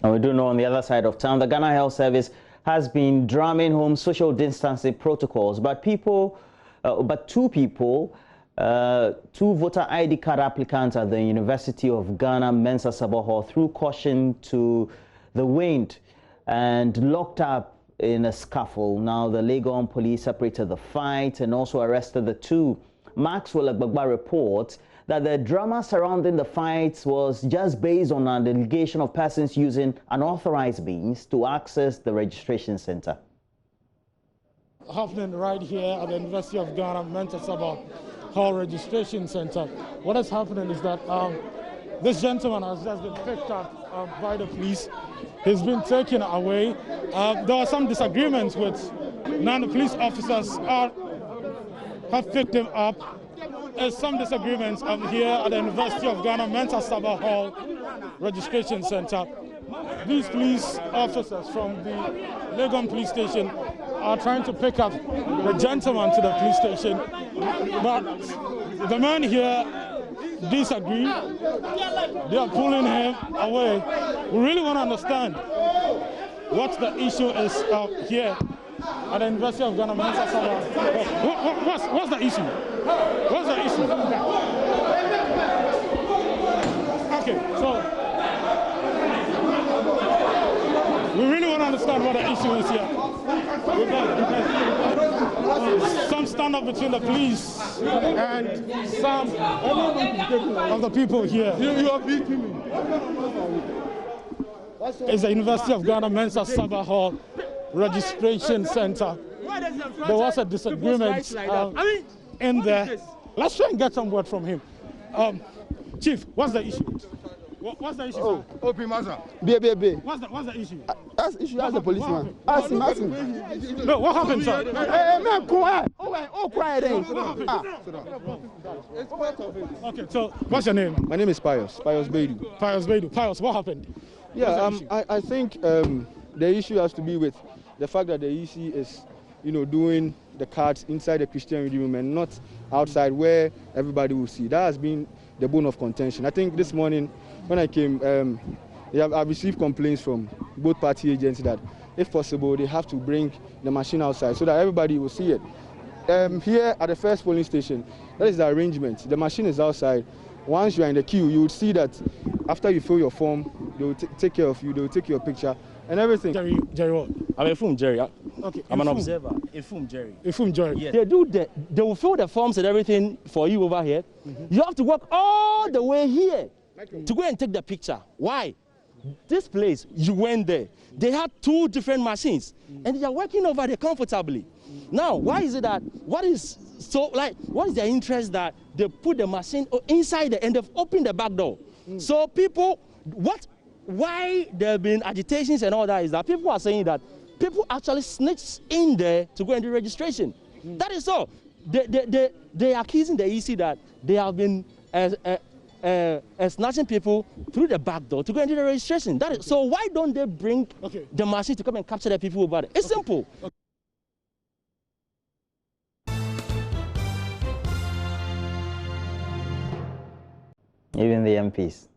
And we do know on the other side of town, the Ghana Health Service has been drumming home social distancing protocols, but two voter ID card applicants at the University of Ghana Mensa Sabah Hall threw caution to the wind and locked up in a scuffle. Now the Legon police separated the fight and also arrested the two. Maxwell Agbagba reports that the drama surrounding the fights was just based on an allegation of persons using unauthorized means to access the registration center. Happening right here at the University of Ghana Mensa Sabah Hall Registration Center. What is happening is that this gentleman has just been picked up by the police. He's been taken away. There are some disagreements with none of the police officers have picked him up. There's some disagreements here at the University of Ghana Mensa Sabah Hall Registration Center. These police officers from the Legon police station are trying to pick up the gentleman to the police station, but the men here disagree. They are pulling him away. We really want to understand what the issue is here at the University of Ghana Mensa Sabah. What's the issue? What's the issue? Okay, so we really want to understand what the issue is here. Some stand up between the police and some of the people here. You are beating me. It's the University of Ghana Mensa Sabah Hall Registration Center. There was a disagreement in there. Let's try and get some word from him. Chief, what's the issue? What's the issue? Oh, open master. What's the issue? That's the issue. That's the policeman. Ask him. No, what happened, sir? Hey, man, quiet. Oh, quiet. Okay, so what's your name? My name is Pius Bedu. Pius, what happened? Yeah, I think the issue has to be with the fact that the EC is, doing the cards inside the Christian Reading Room and not outside where everybody will see. That has been the bone of contention. I think this morning when I came, I've received complaints from both party agents that if possible they have to bring the machine outside so that everybody will see it. Here at the first polling station, that is the arrangement. The machine is outside. Once you are in the queue, you would see that after you fill your form, they will take care of you, they will take your picture and everything. Jerry what? I'm a film Jerry. Okay. I'm an observer. A film Jerry. Yes. They will fill the forms and everything for you over here. You have to walk all the way here to go and take the picture. Why? This place, you went there. They had two different machines and they are working over there comfortably. Now, why is it that, what is their interest that they put the machine inside there and they've opened the back door? So people, why there have been agitations and all that is that people are saying that people actually snitched in there to go and do registration. That is all. They are accusing the EC that they have been snatching people through the back door to go and do the registration. That is, so why don't they bring the machine to come and capture the people over there? It's simple. Even the MPs.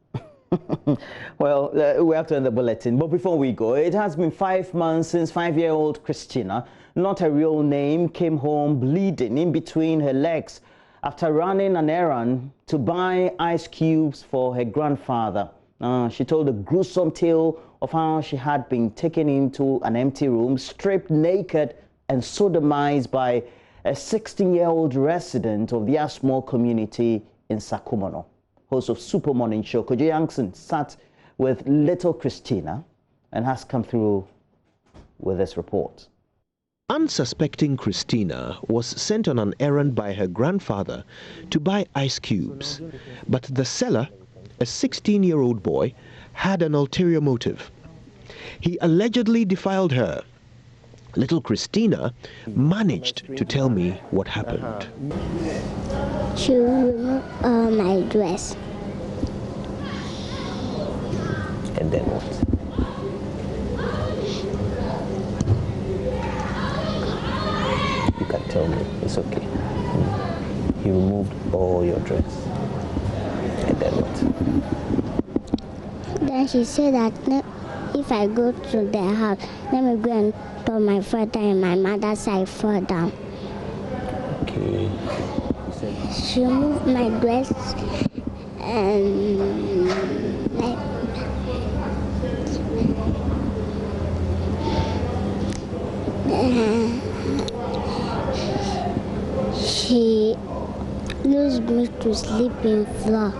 Well, we have to end the bulletin. But before we go, it has been 5 months since 5-year-old Christina, not her real name, came home bleeding in between her legs after running an errand to buy ice cubes for her grandfather. She told a gruesome tale of how she had been taken into an empty room, stripped naked and sodomized by a 16-year-old resident of the Asmall community in Sakumono. Host of Super Morning Show, Kojo Yankson, sat with little Christina and has come through with this report. Unsuspecting Christina was sent on an errand by her grandfather to buy ice cubes. But the seller, a 16-year-old boy, had an ulterior motive. He allegedly defiled her. Little Christina managed to tell me what happened. She removed my dress. And then what? You can tell me, it's okay. He removed all your dress. And then what? Then she said that if I go to the house, let me go and tell my father and my mother's side fall down. Okay. She moved my dress and like she used me to sleep in floor.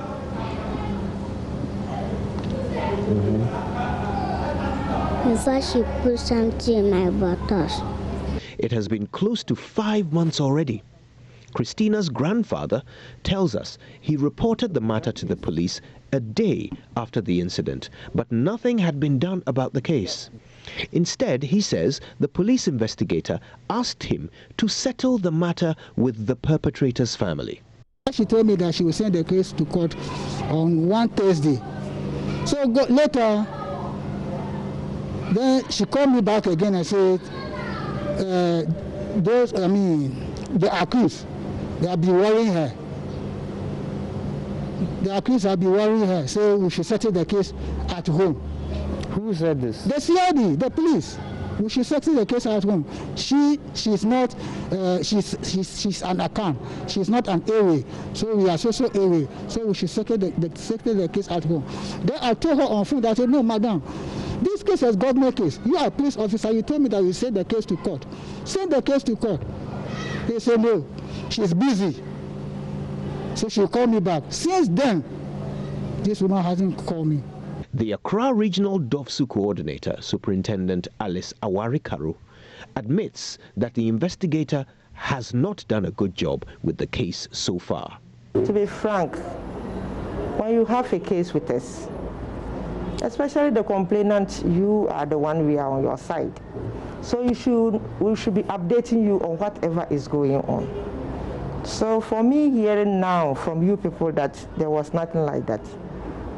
Before she put something in my bottles. It has been close to 5 months already. Christina's grandfather tells us he reported the matter to the police a day after the incident, but nothing had been done about the case. Instead, he says the police investigator asked him to settle the matter with the perpetrator's family. She told me that she will send the case to court on one Thursday. So later, then she called me back again and said, the accused, they have been worrying her. The accused have been worrying her, so we should settle the case at home. Who said this? The CID, the police. We should settle the case at home. She's not, she's an account. She's not an airway. So we are also airway. So we should settle the case at home. Then I told her on phone that I said, no, madam, this case is government case. You are a police officer. You told me that you send the case to court. Send the case to court. They said, no, she's busy. So she'll call me back. Since then, this woman hasn't called me. The Accra Regional DOFSU Coordinator, Superintendent Alice Awarikaru, admits that the investigator has not done a good job with the case so far. To be frank, when you have a case with us, especially the complainant, you are the one, we are on your side. So we should be updating you on whatever is going on. So for me, hearing now from you people that there was nothing like that,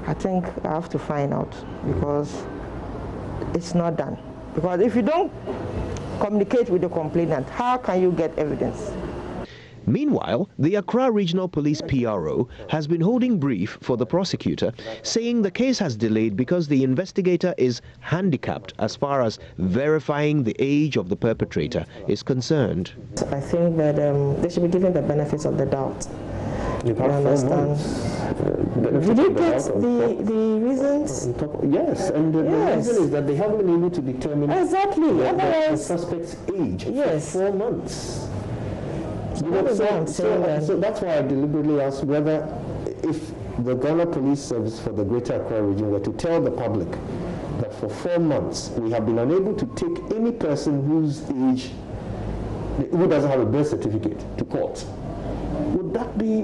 I think I have to find out, because it's not done. Because if you don't communicate with the complainant, how can you get evidence? Meanwhile, the Accra Regional Police PRO has been holding brief for the prosecutor, saying the case has delayed because the investigator is handicapped as far as verifying the age of the perpetrator is concerned. I think that they should be given the benefits of the doubt. You understand? Did you get the reasons? Yes, and the reason is that they haven't been able to determine the suspect's age for 4 months. So that's why I deliberately asked whether, if the Ghana Police Service for the Greater Accra region were to tell the public that for 4 months we have been unable to take any person whose age, who doesn't have a birth certificate, to court, would that be,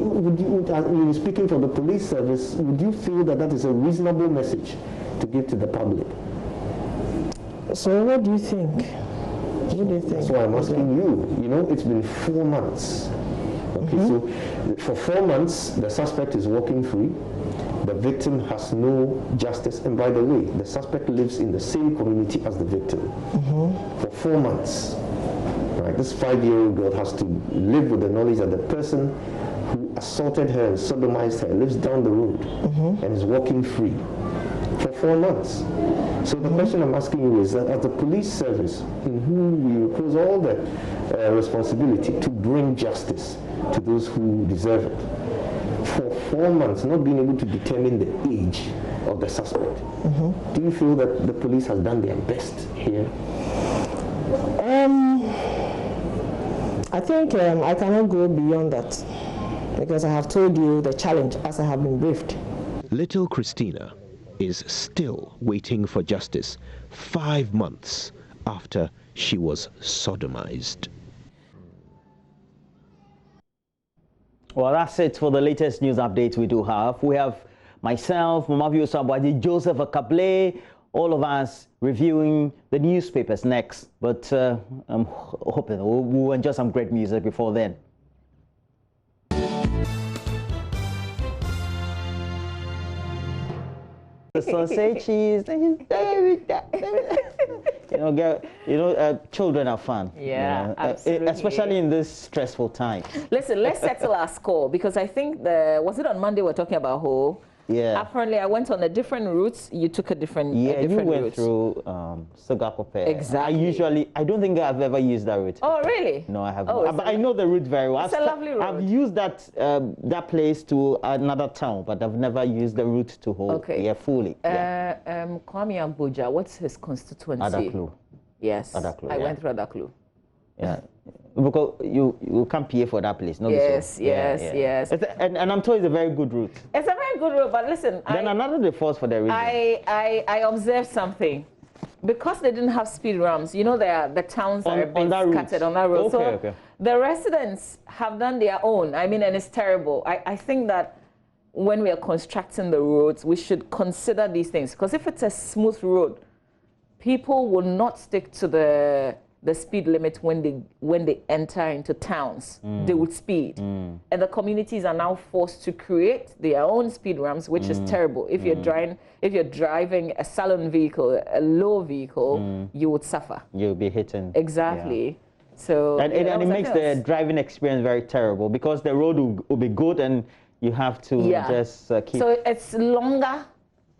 speaking from the police service, would you feel that that is a reasonable message to give to the public? So what do you think? What do you think? That's why I'm asking you. You know, it's been 4 months. Okay, so for 4 months, the suspect is walking free. The victim has no justice. And by the way, the suspect lives in the same community as the victim for 4 months. Right, this 5-year-old girl has to live with the knowledge that the person who assaulted her and sodomized her lives down the road and is walking free for 4 months. So the question I'm asking you is that as the police service, in whom we repose all the responsibility to bring justice to those who deserve it, for 4 months not being able to determine the age of the suspect, do you feel that the police has done their best here? I think I cannot go beyond that, because I have told you the challenge as I have been briefed. Little Christina is still waiting for justice 5 months after she was sodomized. Well, that's it for the latest news updates we do have. We have myself, Mamavio Sabwaji, Joseph Akable, all of us reviewing the newspapers next. But I'm hoping we'll enjoy some great music before then. The sausage cheese, children are fun. Yeah, absolutely. Especially in this stressful time. Listen, let's settle our score, because I think was it on Monday we're talking about Yeah. Apparently, I went on a different route. You took a different Yeah, you went route. through Sogakope. Exactly. I don't think I've ever used that route. Oh, really? No, I haven't. Oh, But I know the route very well. It's a lovely road. I've used that that place to another town, but I've never used the route to Ho. Okay. Yeah, fully. Kwame Abuja, what's his constituency? Adaklu. Yes. Adaklu, I yeah. went through Adaklu. Yeah. Because you can't pay for that place, no? Yes, yes. And I'm told it's a very good route. It's a very good route, but listen. Then another default for the region. I observed something. Because they didn't have speed ramps, you know, the towns are being scattered on that road. Okay, so the residents have done their own. I mean, and it's terrible. I think that when we are constructing the roads, we should consider these things. Because if it's a smooth road, people will not stick to the speed limit when they enter into towns. They would speed. And the communities are now forced to create their own speed ramps, which is terrible. If you're driving a salon vehicle, a low vehicle, you would suffer. You'll be hitting. Exactly. Yeah. So and it makes the driving experience very terrible because the road will be good and you have to just keep. So it's longer.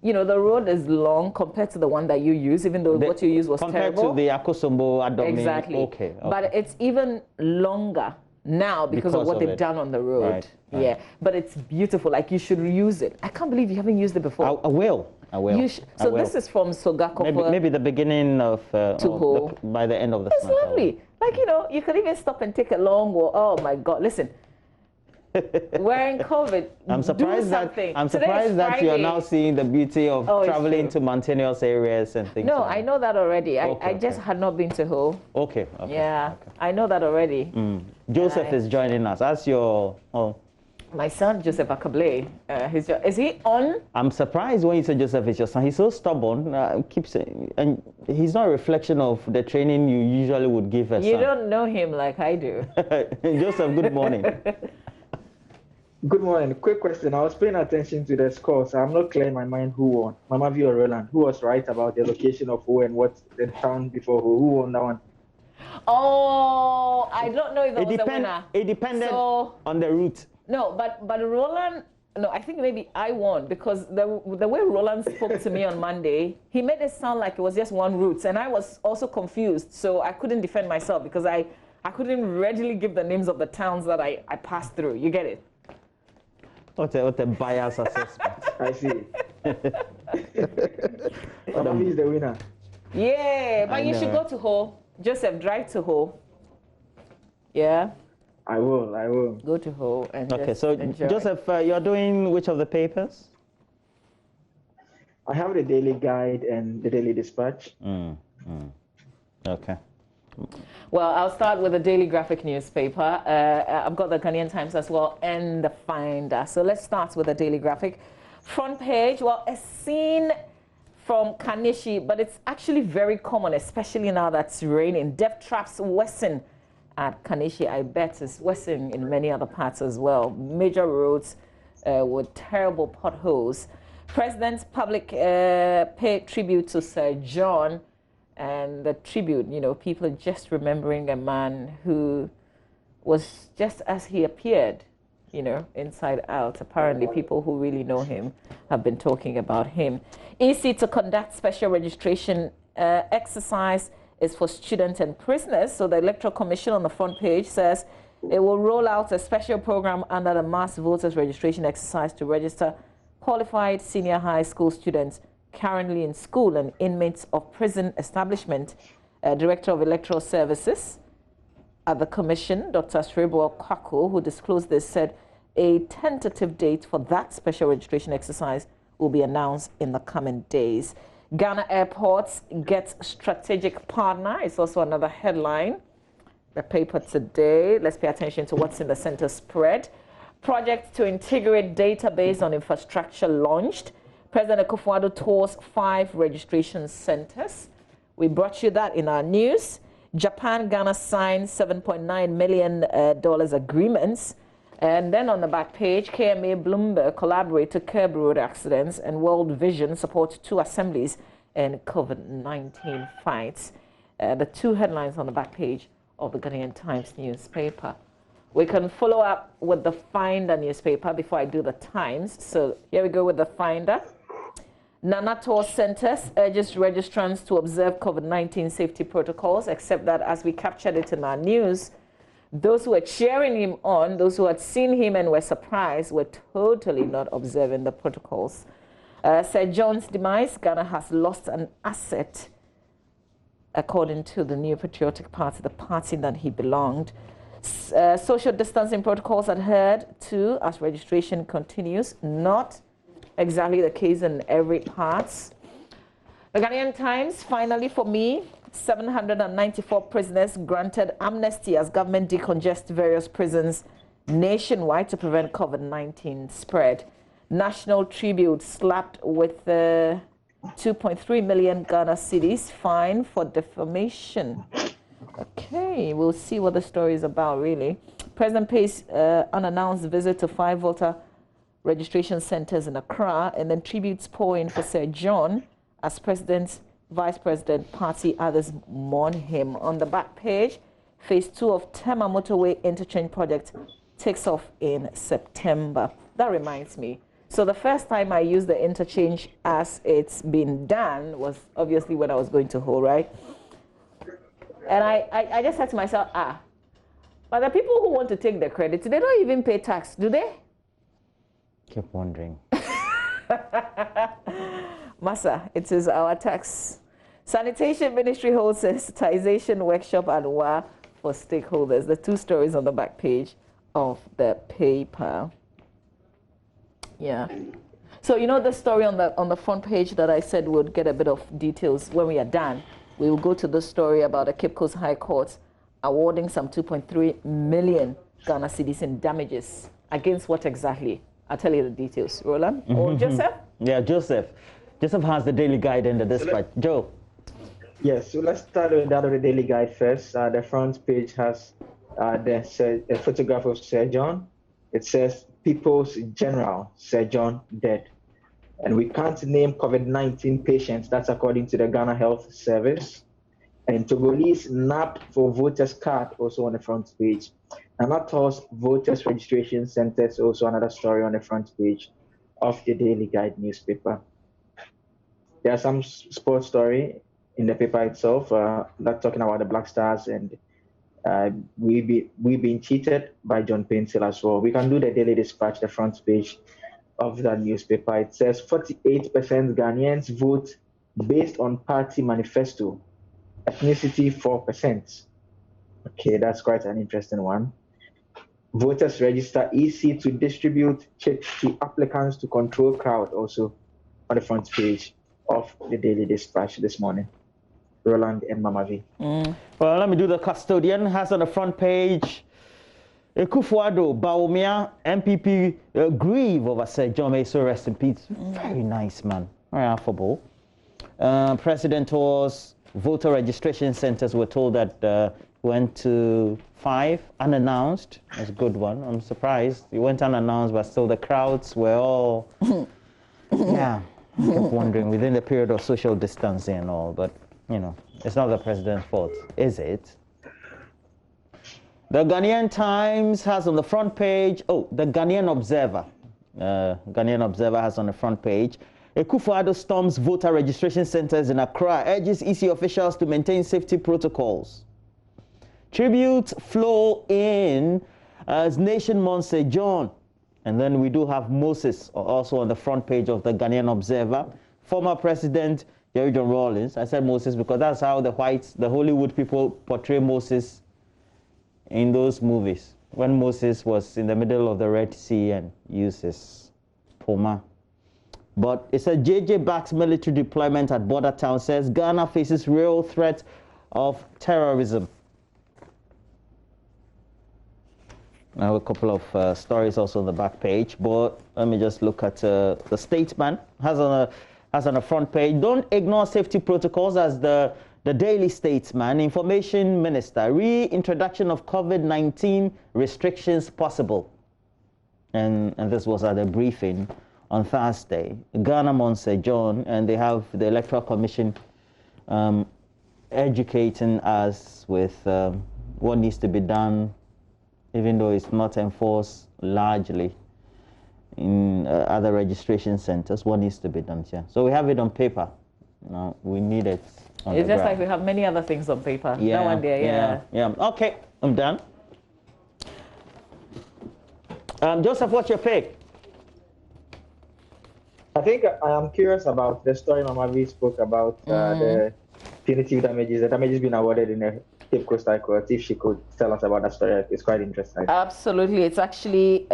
You know, the road is long compared to the one that you use, even though what you used was compared terrible. Compared to the Akosombo Adomi. Exactly. Okay. But it's even longer now because of what they've done on the road. Right. Yeah. But it's beautiful. Like, you should reuse it. I can't believe you haven't used it before. I will. So this is from Sogakope. Maybe the beginning of by the end of the It's lovely. Like, you know, you could even stop and take a long walk. Oh my God, listen. We're in COVID. I'm surprised that you are now seeing the beauty of traveling to mountainous areas and things. No, I know that already. I just had not been to Ho. Okay. Yeah, I know that already. Joseph is joining us. That's your. My son, Joseph Akable. Is he on? I'm surprised when you say Joseph is your son. He's so stubborn. Keep saying, and he's not a reflection of the training you usually would give a son. You don't know him like I do. Joseph, good morning. Good morning. Quick question. I was paying attention to the score, so I'm not clear in my mind who won. Mama V or Roland? Who was right about the location of Ho and what the town before Ho? Who won that one? Oh, I don't know if it was the winner. It depended on the route. No, but Roland, no, I think maybe I won because the way Roland spoke to me on Monday, he made it sound like it was just one route, and I was also confused, so I couldn't defend myself because I couldn't readily give the names of the towns that I passed through. You get it? What a bias assessment. I see. Mama V is the winner. Yeah, but you should go to Ho. Joseph, drive to Ho. Yeah? I will. Go to Ho and so enjoy. Joseph, you're doing which of the papers? I have the Daily Guide and the Daily Dispatch. Okay. Well, I'll start with the Daily Graphic newspaper. I've got the Ghanaian Times as well and the Finder. So let's start with the Daily Graphic. Front page, well, a scene from Kanishi, but it's actually very common, especially now that it's raining. Death traps worsen at Kanishi. I bet it's worsening in many other parts as well. Major roads with terrible potholes. President's public pay tribute to Sir John. And the tribute, you know, people are just remembering a man who was just as he appeared, you know, inside out. Apparently, people who really know him have been talking about him. EC to conduct special registration exercise is for students and prisoners. So the Electoral Commission on the front page says it will roll out a special program under the mass voters registration exercise to register qualified senior high school students currently in school and inmates of prison establishment. Director of Electoral Services at the Commission, Dr. Srebo Kwako, who disclosed this, said a tentative date for that special registration exercise will be announced in the coming days. Ghana Airports gets strategic partner. It's also another headline. The paper today. Let's pay attention to what's in the center spread. Project to integrate database on infrastructure launched. President Akufo-Addo tours 5 registration centers. We brought you that in our news. Japan, Ghana signed $7.9 million agreements. And then on the back page, KMA Bloomberg collaborate to curb road accidents, and World Vision supports 2 assemblies in COVID-19 fights. The 2 headlines on the back page of the Ghanaian Times newspaper. We can follow up with the Finder newspaper before I do the Times. So here we go with the Finder. Nanator Centers urges registrants to observe COVID-19 safety protocols, except that as we captured it in our news, those who were cheering him on, those who had seen him and were surprised, were totally not observing the protocols. Sir John's demise, Ghana has lost an asset, according to the New Patriotic Party, the party that he belonged. Social distancing protocols adhered to as registration continues, not exactly the case in every part. The Ghanaian Times, finally for me, 794 prisoners granted amnesty as government decongests various prisons nationwide to prevent COVID-19 spread. National Tribute slapped with 2.3 million Ghana cedis fine for defamation. Okay, we'll see what the story is about, really. President pays unannounced visit to 5 voter registration centers in Accra, and then tributes pour in for Sir John as president, vice president, party, others mourn him. On the back page, phase 2 of Tema Motorway Interchange Project takes off in September. That reminds me. So the first time I used the interchange as it's been done was obviously when I was going to Hull, right? And I just said to myself, but the people who want to take the credit, they don't even pay tax, do they? Keep wondering. Massa, it is our tax. Sanitation Ministry holds sensitization workshop at WA for stakeholders. The 2 stories on the back page of the paper. Yeah. So you know the story on the front page that I said would get a bit of details when we are done. We will go to the story about the Cape Coast High Court awarding some 2.3 million Ghana cedis in damages. Against what exactly? I'll tell you the details. Roland or Joseph? Yeah, Joseph. Joseph has the Daily Guide and the Dispatch. Joe. Yes, so let's start with that of the Daily Guide first. The front page has the photograph of Sir John. It says, People's General, Sir John, dead. And we can't name COVID-19 patients. That's according to the Ghana Health Service. And Togolese nabbed for voters card, also on the front page. Anator's voters registration centers, also another story on the front page of the Daily Guide newspaper. There's some sports story in the paper itself, not talking about the Black Stars, and we've been cheated by John Painsil as well. We can do the Daily Dispatch, the front page of that newspaper. It says 48% Ghanaians vote based on party manifesto, ethnicity 4%. Okay, that's quite an interesting one. Voters register EC to distribute checks to applicants to control crowd, also on the front page of the Daily Dispatch this morning. Roland and Mama V. Well, let me do the custodian. Has on the front page, Ekufuado, Baumia, MPP grieve over Sir John Meso, rest in peace. Very nice, man. Very affable. President tours, voter registration centers were told that went to 5 unannounced. That's a good one. I'm surprised. It went unannounced, but still the crowds were all, yeah. I kept wondering within the period of social distancing and all, but you know, it's not the president's fault, is it? The Ghanaian Times has on the front page, the Ghanaian Observer. Ghanaian Observer has on the front page, Ekufuado storms voter registration centers in Accra, urges EC officials to maintain safety protocols. Tributes flow in as nation mourns Sir John. And then we do have Moses also on the front page of the Ghanaian Observer. Former President Jerry John Rawlings. I said Moses because that's how the Hollywood people portray Moses in those movies. When Moses was in the middle of the Red Sea and uses Poma. But it said JJ backs military deployment at border town, says Ghana faces real threat of terrorism. Now a couple of stories also on the back page, but let me just look at the Statesman has on the front page. Don't ignore safety protocols as the Daily Statesman. Information Minister, reintroduction of COVID-19 restrictions possible. And this was at a briefing on Thursday. Ghana mourns Sir John, and they have the Electoral Commission educating us with what needs to be done even though it's not enforced largely in other registration centers. What needs to be done here? So we have it on paper. Now we need it on It's the just ground. like we have many other things on paper. Yeah, That one there, yeah. Okay, I'm done. Joseph, what's your pick? I think I am curious about the story Mama V spoke about, the punitive damages. The damages being awarded in the Cape Coast High Court. If she could tell us about that story, it's quite interesting. Absolutely. It's actually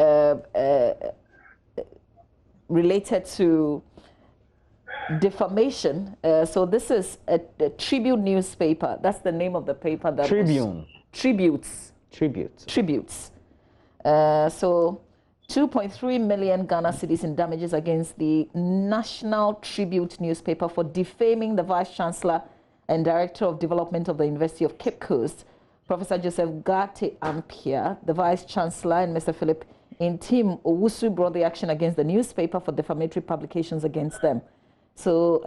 related to defamation. So this is a Tribute newspaper. That's the name of the paper. That Tribune. Tributes. So 2.3 million Ghana cedis in damages against the National Tribute newspaper for defaming the Vice Chancellor and Director of Development of the University of Cape Coast, Professor Joseph Garte Ampia. The Vice Chancellor and Mr. Philip Intim Owusu brought the action against the newspaper for defamatory publications against them. So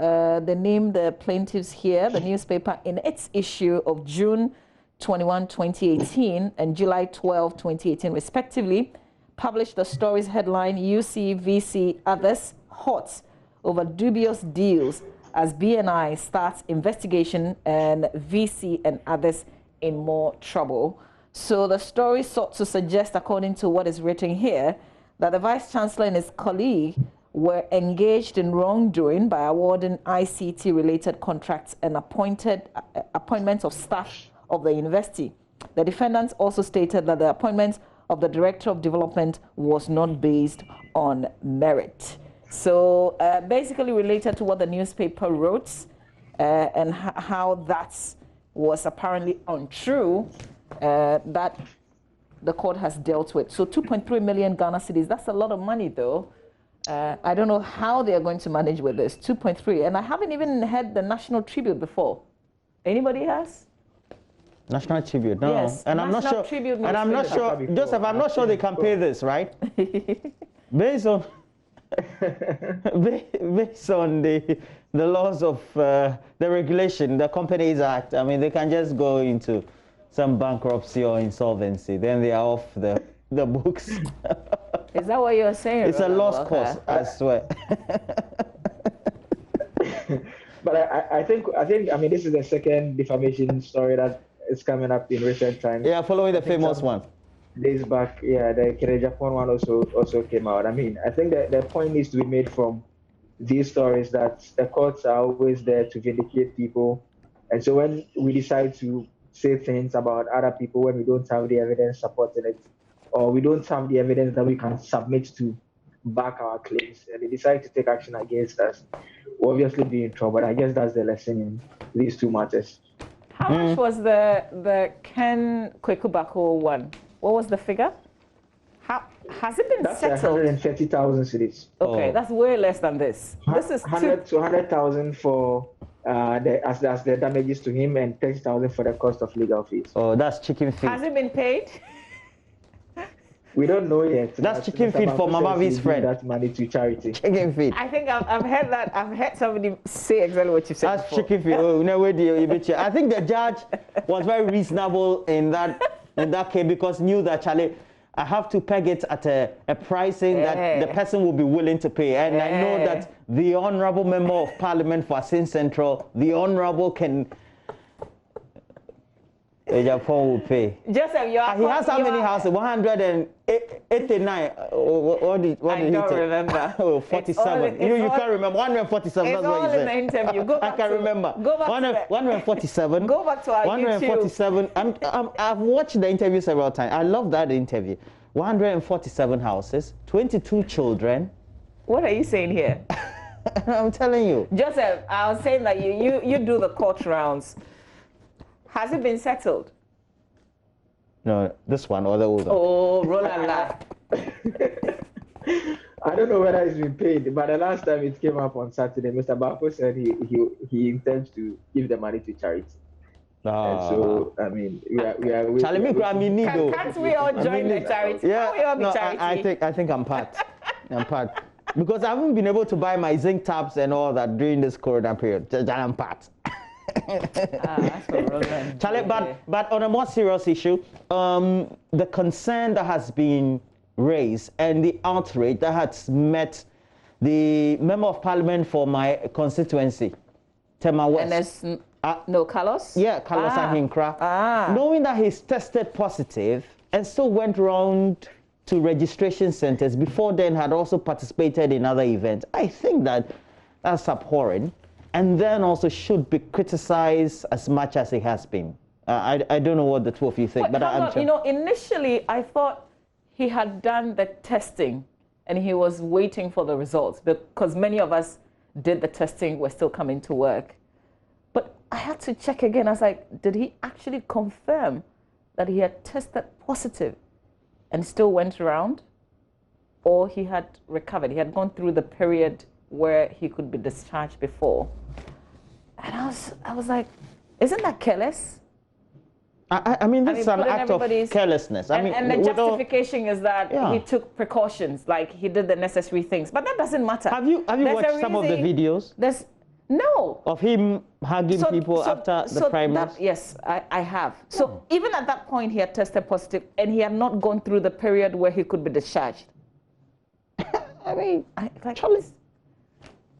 they named the plaintiffs here. The newspaper, in its issue of June 21, 2018 and July 12, 2018, respectively, published the story's headline, UC, VC, others, hot over dubious deals as BNI starts investigation and VC and others in more trouble. So the story sought to suggest, according to what is written here, that the Vice Chancellor and his colleague were engaged in wrongdoing by awarding ICT-related contracts and appointments of staff of the university. The defendants also stated that the appointment of the Director of Development was not based on merit. So basically related to what the newspaper wrote and how that was apparently untrue, that the court has dealt with. So 2.3 million Ghana cedis, that's a lot of money though. I don't know how they are going to manage with this, 2.3. And I haven't even heard the National Tribute before. Anybody has? National Tribute, no. Yes, and I'm not sure. And I'm not sure, Joseph, I'm not sure they can pay this, right? Based on based on the laws of the regulation, the Companies Act. I mean, they can just go into some bankruptcy or insolvency. Then they are off the books. Is that what you're saying? It's a lost cause, I swear. But I think I mean this is the second defamation story that is coming up in recent times. Yeah, following the famous one. Days back, yeah, the Japan one also came out. I mean, I think that the point needs to be made from these stories that the courts are always there to vindicate people, and so when we decide to say things about other people when we don't have the evidence supporting it, or we don't have the evidence that we can submit to back our claims, and they decide to take action against us, we'll obviously be in trouble. I guess that's the lesson in these two matters. How much was the Ken Kwekubako one? What was the figure? Has it been settled? 130,000 cedis. Okay, that's way less than this. This is 100 to 100,000 for as the damages to him, and 30,000 for the cost of legal fees. Oh, that's chicken feed. Has it been paid? We don't know yet. That's chicken feed for Mama V's friend. That money to charity. Chicken feed. I think I've heard that. I've heard somebody say exactly what you said. That's before. chicken feed. Oh, no way, I think the judge was very reasonable in that case, because knew that Charlie, I have to peg it at a pricing that the person will be willing to pay. And I know that the Honorable Member of Parliament for Asin Central, the Honorable can... Japan will pay. Joseph, he has how many houses? 189. What did I don't remember. Oh, 47. You can't remember. 147. That's what you said. It's all in the interview. Go back I can remember. Go back 147. Go back to our 147. I've watched the interview several times. I love that interview. 147 houses, 22 children. What are you saying here? I'm telling you. Joseph, I was saying that you do the court rounds. Has it been settled? No, this one or the older. Oh, Rolanda. I don't know whether it's been paid, but the last time it came up on Saturday, Mr. Bako said he intends to give the money to charity. And so, I mean, we are Can't we all join the charity? Yeah, Can't we all be charity? I think I'm part. I'm part. Because I haven't been able to buy my zinc taps and all that during this corona period. I'm part. Charlie, but on a more serious issue, the concern that has been raised and the outrage that has met the member of parliament for my constituency, Tema West. And no, Callous? Yeah, Callous Ahinkra. Knowing that he's tested positive and still went around to registration centers, before then had also participated in other events. I think that that's abhorrent, and then also should be criticized as much as it has been. I don't know what the two of you think, but I'm sure. You know, initially I thought he had done the testing and he was waiting for the results, because many of us did the testing, we're still coming to work. But I had to check again. I was like, did he actually confirm that he had tested positive and still went around? Or he had recovered? He had gone through the period where he could be discharged before. And I was like, isn't that careless? I mean, this is an act of carelessness. And the justification is that he took precautions, like he did the necessary things. But that doesn't matter. Have you watched some of the videos? No. Of him hugging people after the primaries? Yes, I have. So even at that point, he had tested positive and he had not gone through the period where he could be discharged. I mean,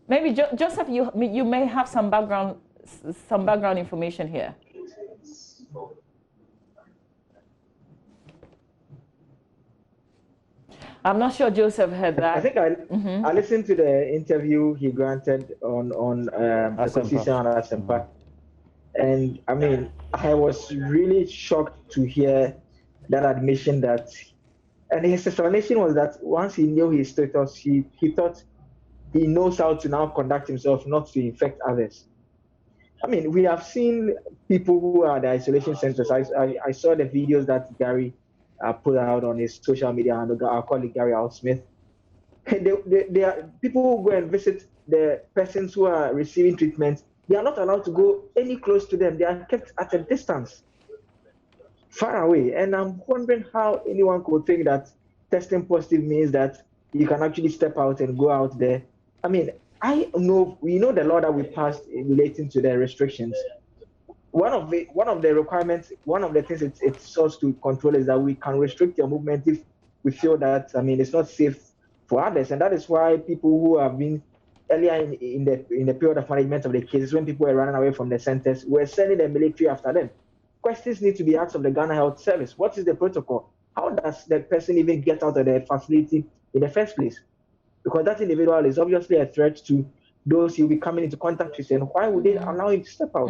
maybe Joseph, you may have some background information here. I'm not sure Joseph heard that. I think I listened to the interview he granted on the Constitution on Asempa. And I mean, I was really shocked to hear that admission that, and his explanation was that once he knew his status, he thought he knows how to now conduct himself not to infect others. I mean, we have seen people who are at the isolation centers. I saw the videos that Gary put out on his social media, and our colleague Gary Al Smith. They are people who go and visit the persons who are receiving treatment. They are not allowed to go any close to them. They are kept at a distance, far away. And I'm wondering how anyone could think that testing positive means that you can actually step out and go out there. I mean, we know the law that we passed relating to the restrictions. One of the requirements, one of the things it serves to control is that we can restrict your movement if we feel that, I mean, it's not safe for others. And that is why people who have been earlier in the period of management of the cases, when people were running away from the centers, we're sending the military after them. Questions need to be asked of the Ghana Health Service. What is the protocol? How does the person even get out of the facility in the first place? Because that individual is obviously a threat to those he'll be coming into contact with, and why would they allow him to step out?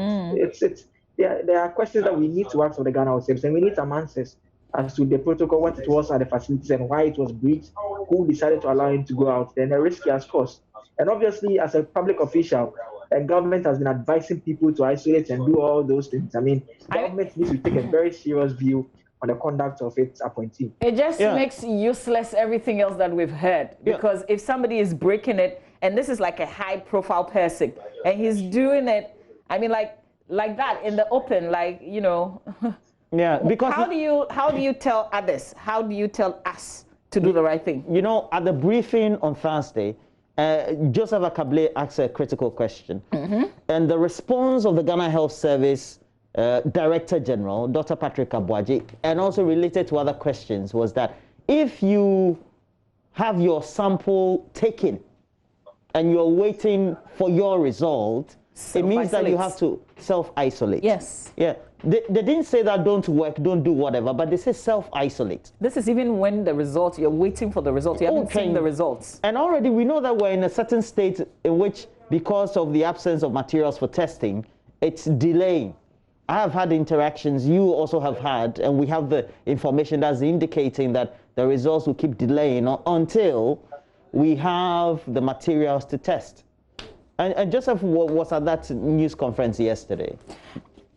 There are questions that we need to ask of the Ghana Health Service, and we need some answers as to the protocol, what it was at the facilities, and why it was breached, who decided to allow him to go out, and the risk he has caused. And obviously, as a public official, the government has been advising people to isolate and do all those things. I mean, government needs to take a very serious view on the conduct of its appointee. It just makes useless everything else that we've heard, because if somebody is breaking it, and this is like a high-profile person, and he's doing it, I mean, like that in the open, like, you know. Yeah, because how do you tell others? How do you tell us to do the right thing? You know, at the briefing on Thursday, Joseph Akable asked a critical question, and the response of the Ghana Health Service Director General, Dr. Patrick Abuaji, and also related to other questions, was that if you have your sample taken and you're waiting for your result, it means that you have to self-isolate. Yes. Yeah. They didn't say that don't work, don't do whatever, but they say self-isolate. This is even when the results, you're waiting for the results. You haven't seen the results. And already we know that we're in a certain state in which, because of the absence of materials for testing, it's delaying. I have had interactions, you also have had, and we have the information that's indicating that the results will keep delaying until we have the materials to test. And Joseph was at that news conference yesterday.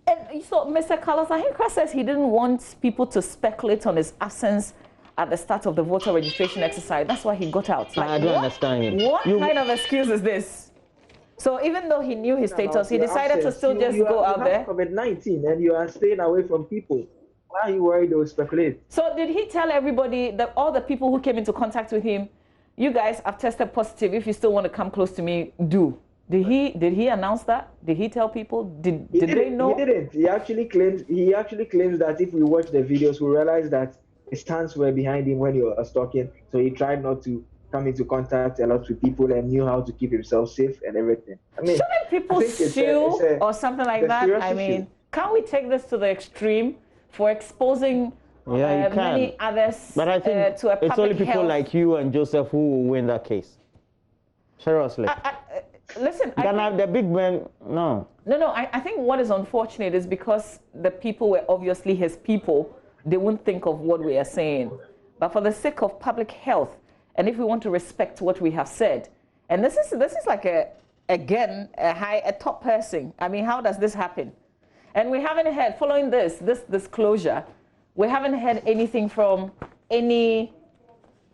And so Mr. Callous, Ahinkra says he didn't want people to speculate on his absence at the start of the voter registration exercise. That's why he got out. Like, I don't understand him. What kind of excuse is this? So even though he knew his status, he decided to still just go out there. COVID-19 and you are staying away from people. Why are you worried they will speculate? So did he tell everybody, that all the people who came into contact with him, you guys have tested positive. If you still want to come close to me, do? Did he announce that? Did he tell people? Did they know? He didn't. He actually claims that if we watch the videos, we realize that his hands were behind him when he was talking. So he tried not to come into contact a lot with people and knew how to keep himself safe and everything. I mean, shouldn't people sue or something like that? I mean, can't we take this to the extreme for exposing many others? But I think to a it's only people health? like you and Joseph who will win that case. Seriously. Listen, the big men, no. No, I think what is unfortunate is because the people were obviously his people, they wouldn't think of what we are saying. But for the sake of public health, and if we want to respect what we have said, and this is like a top person. I mean, how does this happen? And we haven't heard, following this disclosure, we haven't heard anything from any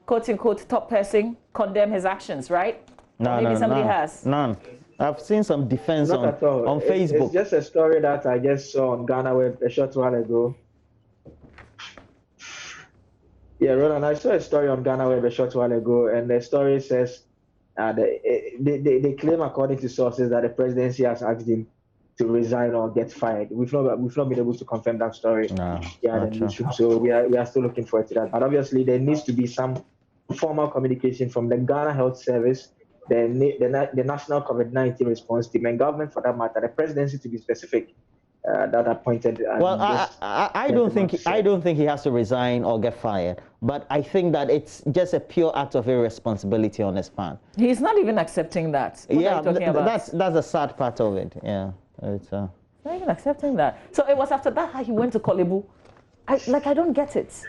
quote-unquote top person condemn his actions, right? Maybe somebody has. None. I've seen some defense on Facebook. It's just a story that I just saw on Ghana Web a short while ago. Yeah, Roland, I saw a story on Ghana Web a short while ago, and the story says they claim, according to sources, that the presidency has asked him to resign or get fired. We've not been able to confirm that story. So we are still looking forward to that. But obviously, there needs to be some formal communication from the Ghana Health Service, the National COVID-19 Response Team, and government for that matter, the presidency to be specific, that appointed. Well, I don't think he has to resign or get fired, but I think that it's just a pure act of irresponsibility on his part. He's not even accepting that. What are you talking about? That's the sad part of it. Yeah, it's not even accepting that. So it was after that how he went to Kolebu. I don't get it.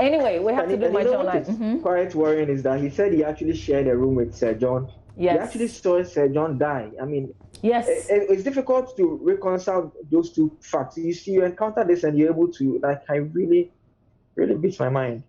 Anyway, we have to do my John line. Quite worrying is that he said he actually shared a room with Sir John. Yes. He actually saw Sir John die. I mean, yes, it's difficult to reconcile those two facts. You encounter this and you're able to, I really beats my mind.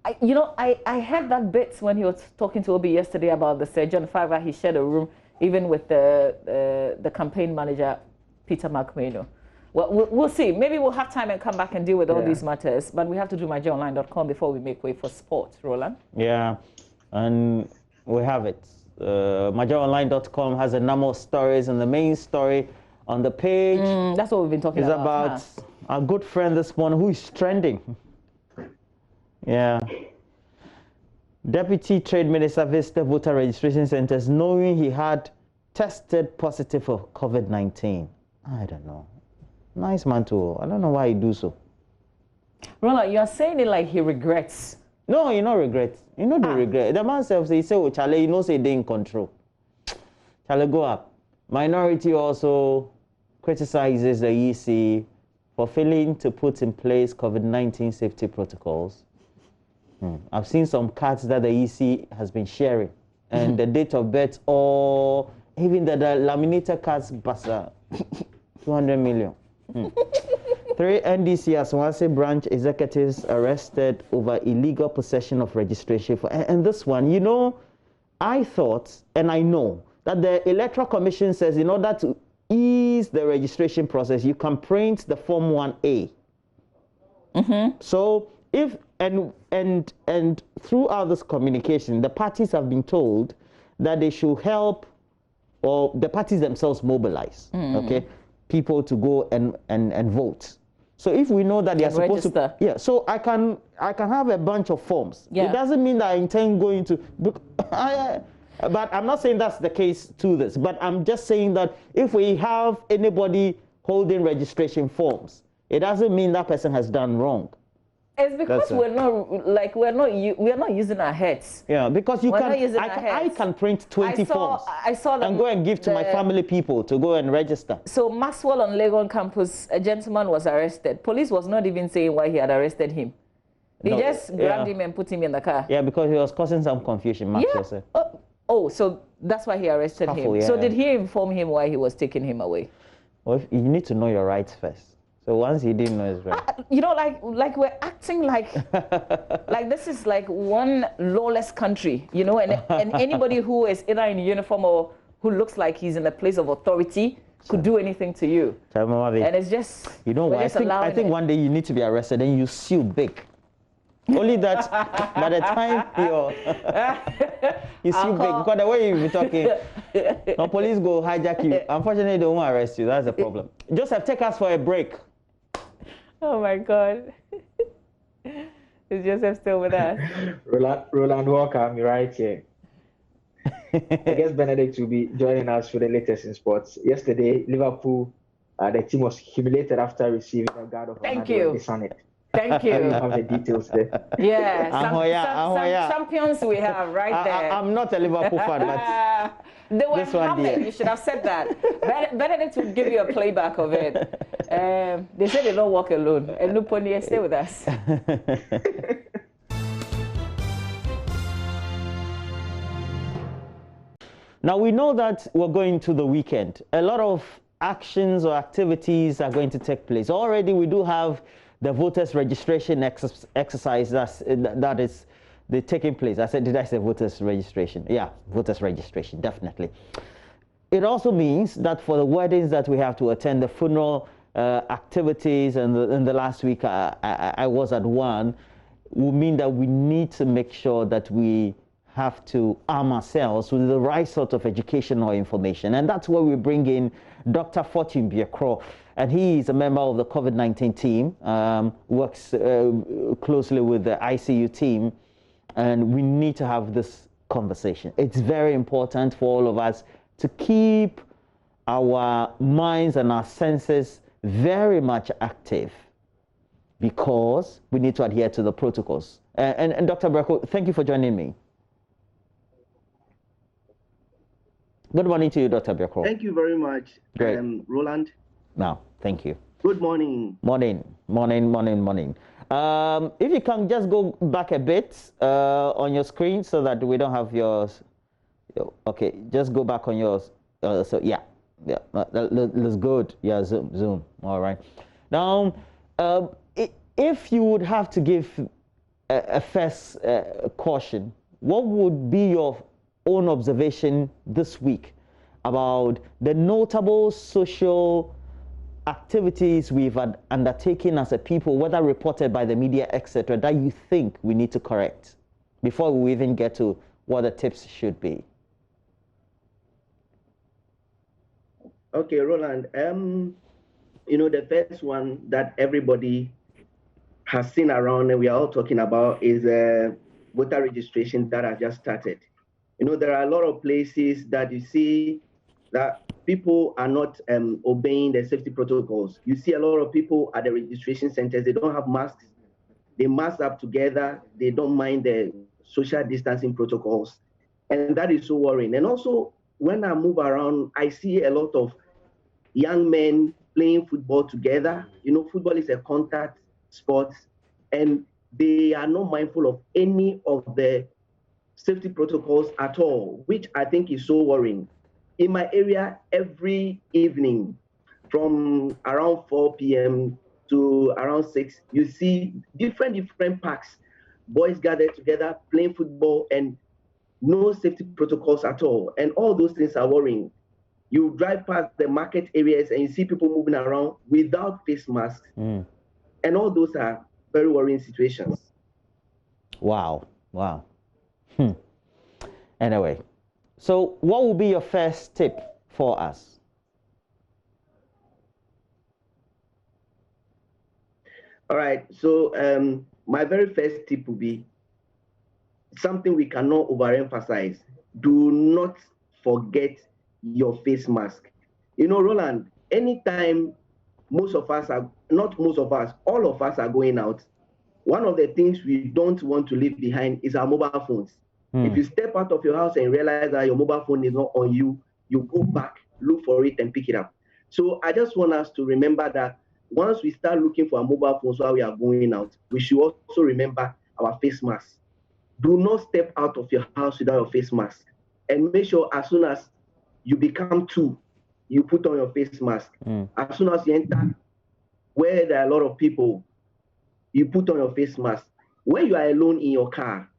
I heard that bit when he was talking to Obi yesterday about the Sir John Fiver. He shared a room even with the campaign manager, Peter McMahon. Well, we'll see. Maybe we'll have time and come back and deal with all these matters. But we have to do myjoyonline.com before we make way for sport. Roland? Yeah, and we have it. myjoyonline.com has a number of stories, and the main story on the page that's what we've been talking about. Is about our good friend this morning who is trending. Yeah. Deputy Trade Minister visited voter registration centers knowing he had tested positive for COVID-19. I don't know. Nice man too. I don't know why he do so. Roland, you are saying it like he regrets. No, you not regret. You know the regret. The man self say, oh, Charlie, you know say they in control. Charlie, go up. Minority also criticizes the EC for failing to put in place COVID-19 safety protocols. I've seen some cards that the EC has been sharing, and the date of birth, or even the laminated cards, basa, 200 million. 3 NDC Aswase branch executives arrested over illegal possession of registration for, and this one, you know, I thought, and I know, that the Electoral Commission says in order to ease the registration process, you can print the Form 1A. So if, and throughout this communication, the parties have been told that they should help, or the parties themselves mobilize, okay, people to go and vote. So if we know that they are supposed to, so I can have a bunch of forms. It doesn't mean that I intend going to, but I'm not saying that's the case to this, but I'm just saying that if we have anybody holding registration forms, it doesn't mean that person has done wrong. It's because we're not using our heads. Yeah, because I can print 20 forms. I saw that and go and give to my family people to go and register. So Maxwell on Legon campus, a gentleman was arrested. Police was not even saying why he had arrested him. They just grabbed him and put him in the car. Yeah, because he was causing some confusion, Maxwell said. Oh, so that's why he arrested him. Yeah. So did he inform him why he was taking him away? Well, you need to know your rights first. So once he didn't know his right. You know, like we're acting like like this is like one lawless country, you know, and anybody who is either in uniform or who looks like he's in a place of authority could do anything to you. And it's just, you know what? I think one day you need to be arrested and you sue big. Only that by the time you sue big, because the way you be talking, No, police go hijack you. Unfortunately, they won't arrest you. That's the problem. Joseph, take us for a break. Oh my God. Is Joseph still with us? Roland Walker, I'm right here. I guess Benedict will be joining us for the latest in sports. Yesterday, Liverpool, the team was humiliated after receiving a guard of honor. Thank you. You have the details there. Yeah, some champions we have right there. I'm not a Liverpool fan, but they were hammered. You should have said that. Benedict will give you a playback of it. They said they don't walk alone. And Luponi, stay with us. Now we know that we're going to the weekend. A lot of actions or activities are going to take place. Already we do have the voters registration exercise that is taking place. Did I say voters registration? Yeah, voters registration, definitely. It also means that for the weddings that we have to attend, the funeral activities, and in the last week I was at one, will mean that we need to make sure that we have to arm ourselves with the right sort of educational information. And that's where we bring in Dr. Fortune Biakro. And he is a member of the COVID-19 team, works closely with the ICU team. And we need to have this conversation. It's very important for all of us to keep our minds and our senses very much active, because we need to adhere to the protocols. And Dr. Biakro, thank you for joining me. Good morning to you, Dr. Biakro. Thank you very much, Roland. No, thank you. Good morning. Morning. If you can just go back a bit on your screen so that we don't have yours. Okay, just go back on yours. So yeah, that's good. Yeah, zoom. All right. Now, if you would have to give a first caution, what would be your own observation this week about the notable social activities we've undertaken as a people, whether reported by the media, etc., that you think we need to correct before we even get to what the tips should be? Okay, Roland. The first one that everybody has seen around and we are all talking about is voter registration that has just started. There are a lot of places that you see that people are not obeying the safety protocols. You see a lot of people at the registration centers, they don't have masks. They mask up together. They don't mind the social distancing protocols. And that is so worrying. And also, when I move around, I see a lot of young men playing football together. Football is a contact sport, and they are not mindful of any of the safety protocols at all, which I think is so worrying. In my area, every evening from around 4 p.m. to around 6, you see different parks, boys gathered together playing football, and no safety protocols at all. And all those things are worrying. You drive past the market areas and you see people moving around without face masks. And all those are very worrying situations. Wow. Anyway, so what will be your first tip for us? All right, so my very first tip will be something we cannot overemphasize. Do not forget your face mask. Roland, anytime all of us are going out, one of the things we don't want to leave behind is our mobile phones. If you step out of your house and realize that your mobile phone is not on you, you go back, look for it, and pick it up. So I just want us to remember that once we start looking for our mobile phones while we are going out, we should also remember our face masks. Do not step out of your house without your face mask. And make sure as soon as you become two, you put on your face mask. As soon as you enter where there are a lot of people, you put on your face mask. When you are alone in your car,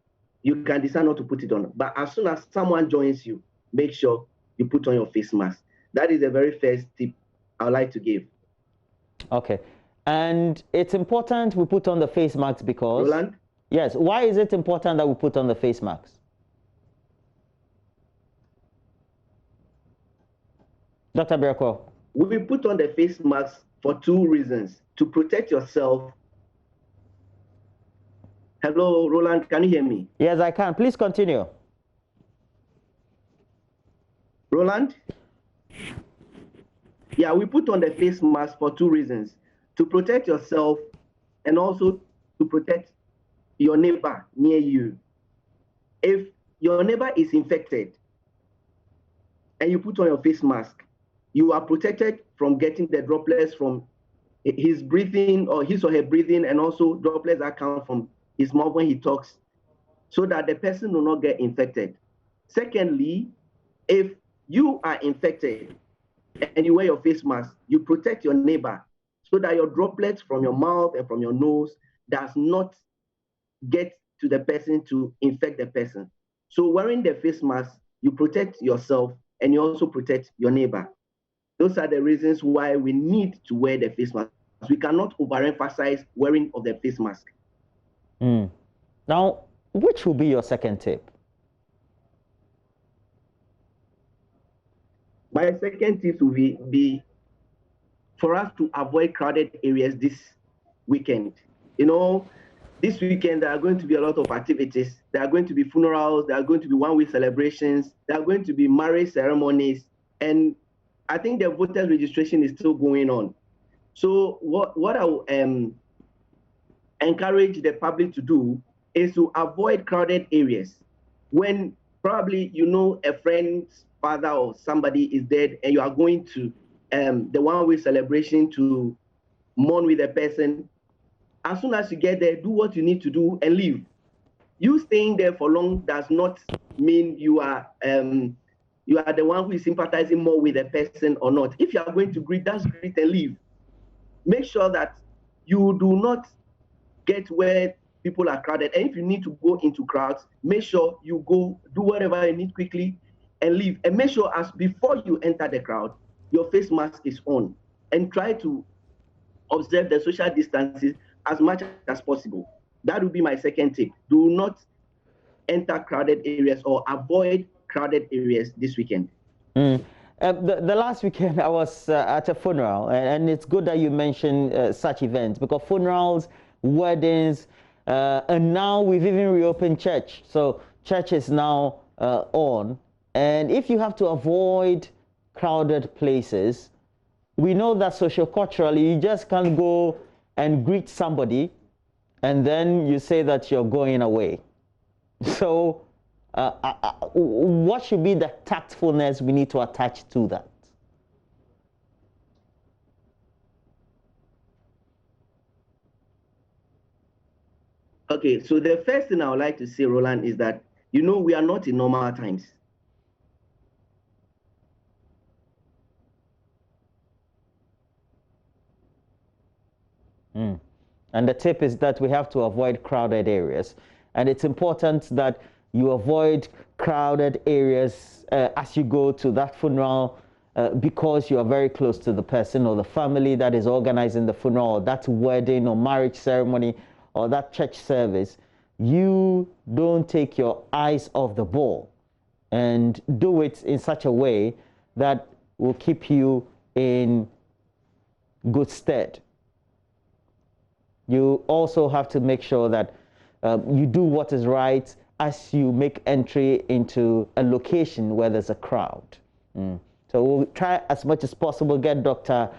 you can decide not to put it on. But as soon as someone joins you, make sure you put on your face mask. That is the very first tip I would like to give. Okay. And it's important we put on the face masks because... Roland? Yes. Why is it important that we put on the face masks? Dr. Berko. We put on the face mask for two reasons: to protect yourself. Hello, Roland, can you hear me? Yes, I can. Please continue. Roland? Yeah, we put on the face mask for two reasons: to protect yourself and also to protect your neighbor near you. If your neighbor is infected and you put on your face mask, you are protected from getting the droplets from his breathing or his or her breathing, and also droplets that come from his mouth when he talks, so that the person will not get infected. Secondly, if you are infected and you wear your face mask, you protect your neighbor so that your droplets from your mouth and from your nose does not get to the person to infect the person. So wearing the face mask, you protect yourself and you also protect your neighbor. Those are the reasons why we need to wear the face mask. We cannot overemphasize wearing of the face mask. Now, which will be your second tip? My second tip will be for us to avoid crowded areas this weekend. You know, this weekend there are going to be a lot of activities. There are going to be funerals, there are going to be one-week celebrations, there are going to be marriage ceremonies, and I think the voters registration is still going on. So what I will encourage the public to do is to avoid crowded areas. When probably you know a friend's father or somebody is dead and you are going to the one-week celebration to mourn with the person, as soon as you get there, do what you need to do and leave. You staying there for long does not mean you are the one who is sympathizing more with the person or not. If you are going to greet, just greet and leave. Make sure that you do not get where people are crowded. And if you need to go into crowds, make sure you go, do whatever you need quickly and leave. And make sure as before you enter the crowd, your face mask is on. And try to observe the social distances as much as possible. That would be my second tip. Do not enter crowded areas or avoid crowded areas this weekend. The last weekend I was at a funeral, and it's good that you mentioned such events, because funerals, weddings, and now we've even reopened church. So church is now on, and if you have to avoid crowded places, we know that socioculturally you just can't go and greet somebody and then you say that you're going away. So what should be the tactfulness we need to attach to that? Okay, so the first thing I would like to say, Roland, is that, you know, we are not in normal times. And the tip is that we have to avoid crowded areas. And it's important that you avoid crowded areas as you go to that funeral because you are very close to the person or the family that is organizing the funeral, or that wedding or marriage ceremony or that church service. You don't take your eyes off the ball and do it in such a way that will keep you in good stead. You also have to make sure that you do what is right as you make entry into a location where there's a crowd. So we'll try as much as possible get Dr.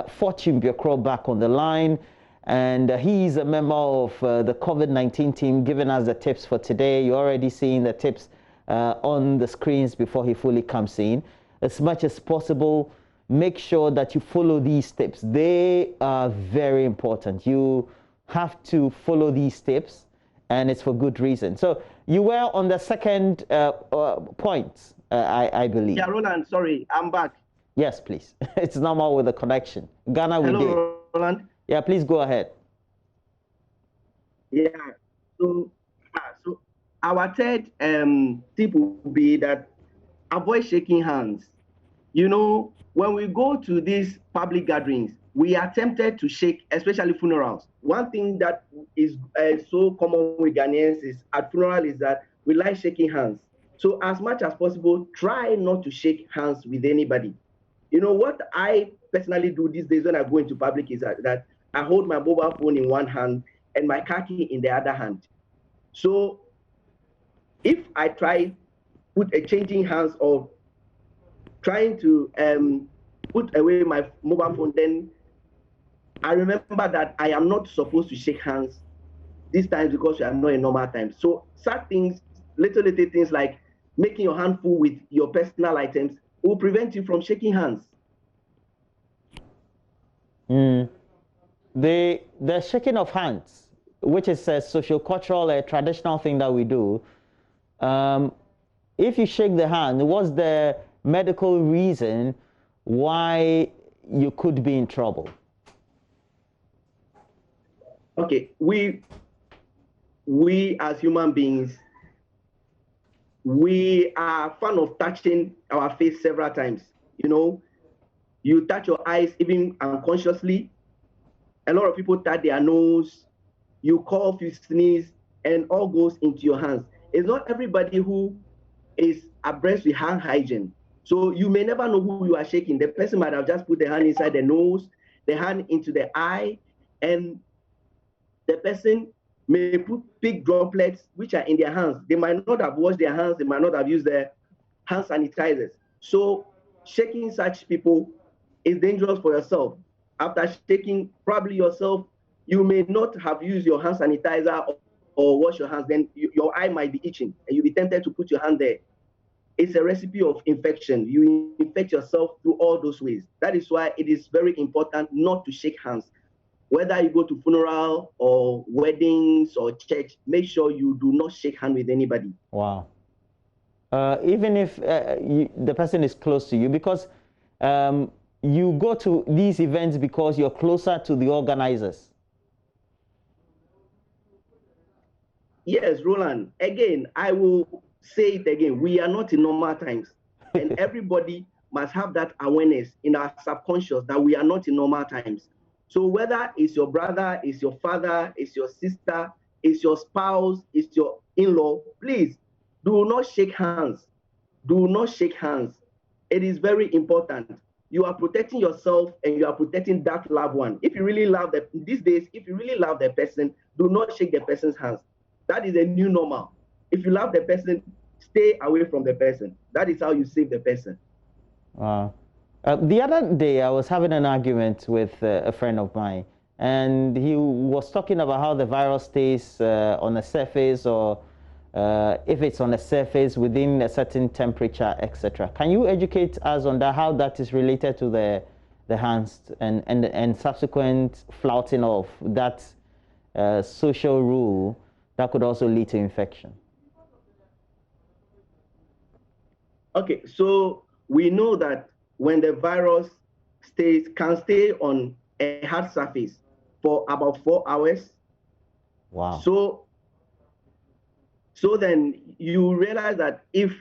Fortune Biokro back on the line. And he's a member of the COVID-19 team, giving us the tips for today. You're already seeing the tips on the screens before he fully comes in. As much as possible, make sure that you follow these tips. They are very important. You have to follow these tips, and it's for good reason. So you were on the second point, I believe. Yeah, Roland, sorry, I'm back. Yes, please. It's normal with the connection. Ghana, we did. Hello, Roland. Yeah, please go ahead. Yeah, so our third tip would be that avoid shaking hands. You know, when we go to these public gatherings, we are tempted to shake, especially funerals. One thing that is so common with Ghanaians is at funeral is that we like shaking hands. So as much as possible, try not to shake hands with anybody. You know, what I personally do these days when I go into public is that I hold my mobile phone in one hand and my car key in the other hand. So if I try put a changing hands or trying to put away my mobile phone, then I remember that I am not supposed to shake hands these times because we are not in normal times. So such things, little things like making your hand full with your personal items will prevent you from shaking hands. The shaking of hands, which is a socio-cultural, a traditional thing that we do, if you shake the hand, what's the medical reason why you could be in trouble? Okay, we as human beings, we are fond of touching our face several times. You know, you touch your eyes even unconsciously. A lot of people touch their nose, you cough, you sneeze, and all goes into your hands. It's not everybody who is abreast with hand hygiene. So you may never know who you are shaking. The person might have just put the hand inside the nose, the hand into the eye, and the person may put big droplets which are in their hands. They might not have washed their hands, they might not have used their hand sanitizers. So shaking such people is dangerous for yourself. After shaking probably yourself, you may not have used your hand sanitizer or wash your hands, then your eye might be itching and you'll be tempted to put your hand there. It's a recipe of infection. You infect yourself through all those ways. That is why it is very important not to shake hands. Whether you go to funeral or weddings or church, make sure you do not shake hands with anybody. Wow. Even if the person is close to you, because you go to these events because you're closer to the organizers. Yes, Roland. Again, I will say it again. We are not in normal times. And everybody must have that awareness in our subconscious that we are not in normal times. So whether it's your brother, it's your father, it's your sister, it's your spouse, it's your in-law, please do not shake hands. Do not shake hands. It is very important. You are protecting yourself and you are protecting that loved one. If you really love them, these days, if you really love the person, do not shake the person's hands. That is a new normal. If you love the person, stay away from the person. That is how you save the person. Wow. The other day, I was having an argument with a friend of mine, and he was talking about how the virus stays on the surface, or if it's on the surface within a certain temperature, etc. Can you educate us on that, how that is related to the hands and subsequent flouting of that social rule that could also lead to infection? Okay, so we know that when the virus can stay on a hard surface for about 4 hours. Wow. So then you realize that if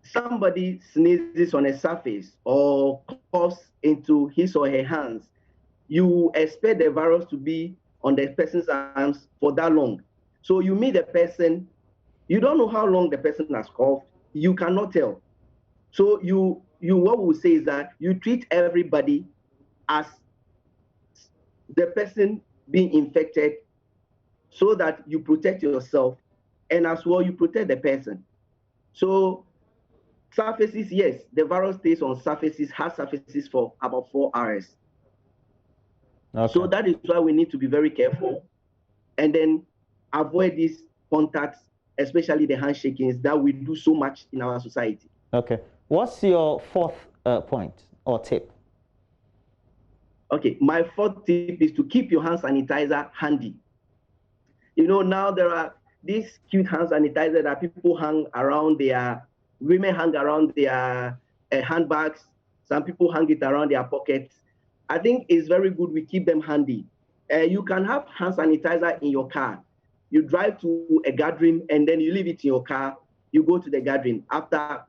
somebody sneezes on a surface or coughs into his or her hands, you expect the virus to be on the person's hands for that long. So you meet the person, you don't know how long the person has coughed, you cannot tell. So what we say is that you treat everybody as the person being infected so that you protect yourself and as well you protect the person. So surfaces, yes, the virus stays on surfaces, hard surfaces for about 4 hours. Okay. So that is why we need to be very careful and then avoid these contacts, especially the handshakings that we do so much in our society. Okay. What's your fourth point or tip? Okay, my fourth tip is to keep your hand sanitizer handy. You know, now there are these cute hand sanitizer that people hang around women hang around their handbags. Some people hang it around their pockets. I think it's very good we keep them handy. You can have hand sanitizer in your car. You drive to a gathering and then you leave it in your car. You go to the gathering. After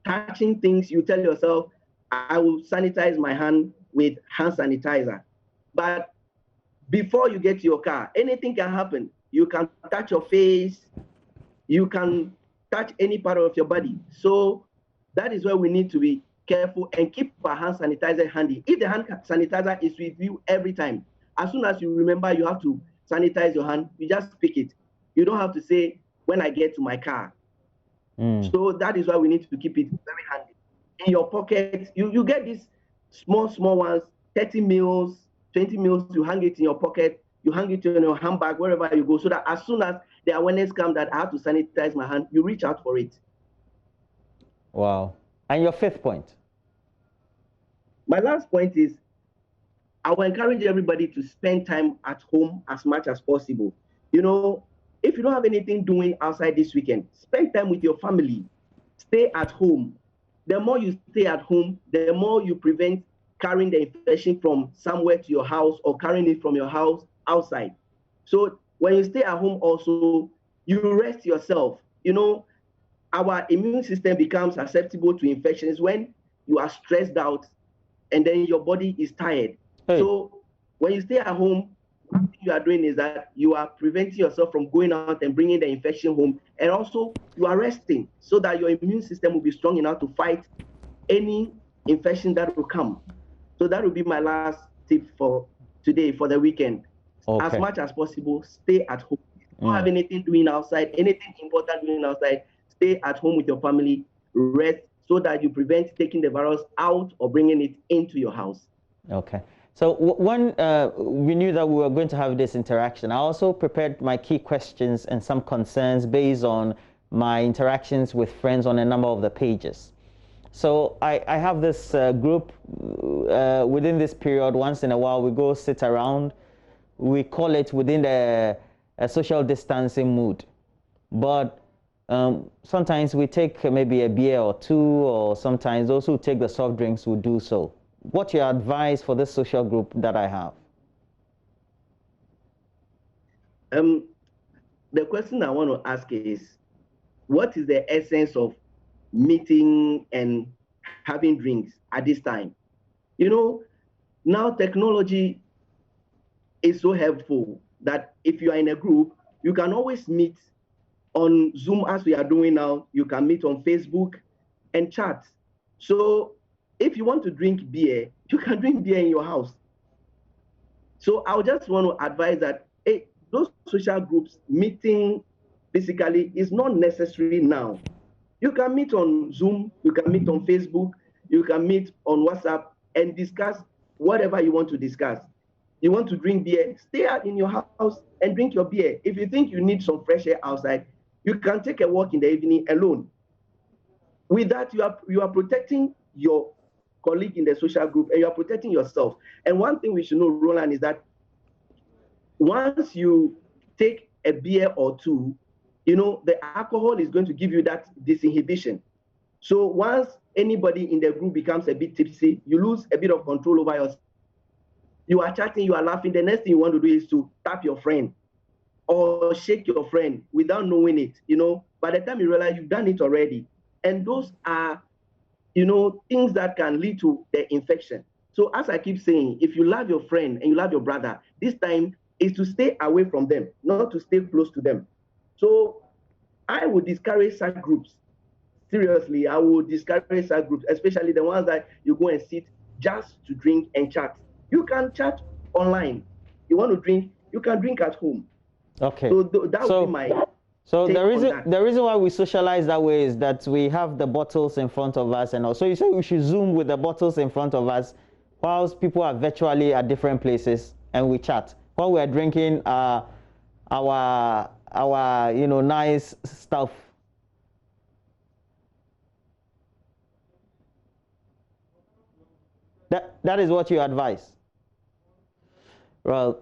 touching things, you tell yourself, I will sanitize my hand with hand sanitizer. But before you get to your car, anything can happen. You can touch your face, you can touch any part of your body. So that is where we need to be careful and keep our hand sanitizer handy. If the hand sanitizer is with you every time, as soon as you remember you have to sanitize your hand, you just pick it. You don't have to say, when I get to my car. So that is why we need to keep it very handy. In your pocket, you get these small ones, 30 mils, 20 mils, you hang it in your pocket, you hang it in your handbag, wherever you go, so that as soon as the awareness comes that I have to sanitize my hand, you reach out for it. Wow. And your fifth point? My last point is, I will encourage everybody to spend time at home as much as possible. You know, if you don't have anything doing outside this weekend, spend time with your family. Stay at home. The more you stay at home, the more you prevent carrying the infection from somewhere to your house or carrying it from your house outside. So when you stay at home also, you rest yourself. You know, our immune system becomes susceptible to infections when you are stressed out and then your body is tired. Hey. So when you stay at home, what you are doing is that you are preventing yourself from going out and bringing the infection home, and also you are resting so that your immune system will be strong enough to fight any infection that will come. So that will be my last tip for today, for the weekend. Okay. As much as possible, stay at home. If you don't have anything doing outside, anything important doing outside, stay at home with your family, rest, so that you prevent taking the virus out or bringing it into your house. Okay. So when we knew that we were going to have this interaction, I also prepared my key questions and some concerns based on my interactions with friends on a number of the pages. So I have this group within this period. Once in a while, we go sit around. We call it within the social distancing mood. But sometimes we take maybe a beer or two, or sometimes those who take the soft drinks will do so. What's your advice for this social group that I have? The question I want to ask is, what is the essence of meeting and having drinks at this time? You know, now technology is so helpful that if you are in a group, you can always meet on Zoom as we are doing now. You can meet on Facebook and chat. So if you want to drink beer, you can drink beer in your house. So I just want to advise that those social groups meeting physically is not necessary now. You can meet on Zoom, you can meet on Facebook, you can meet on WhatsApp and discuss whatever you want to discuss. You want to drink beer, stay out in your house and drink your beer. If you think you need some fresh air outside, you can take a walk in the evening alone. With that, you are protecting your colleague in the social group and you are protecting yourself. And one thing we should know, Roland, is that once you take a beer or two, you know, the alcohol is going to give you that disinhibition. So once anybody in the group becomes a bit tipsy, you lose a bit of control over yourself. You are chatting, you are laughing. The next thing you want to do is to tap your friend or shake your friend without knowing it. You know, by the time you realize you've done it already. And those are, you know, things that can lead to the infection. So as I keep saying, if you love your friend and you love your brother, this time is to stay away from them, not to stay close to them. So I would discourage such groups. Seriously, I would discourage such groups, especially the ones that you go and sit just to drink and chat. You can chat online. You want to drink, you can drink at home. Okay. So that would be my... So the reason why we socialize that way is that we have the bottles in front of us, and also you say we should Zoom with the bottles in front of us, whilst people are virtually at different places, and we chat while we are drinking our you know, nice stuff. That is what you advise. Well.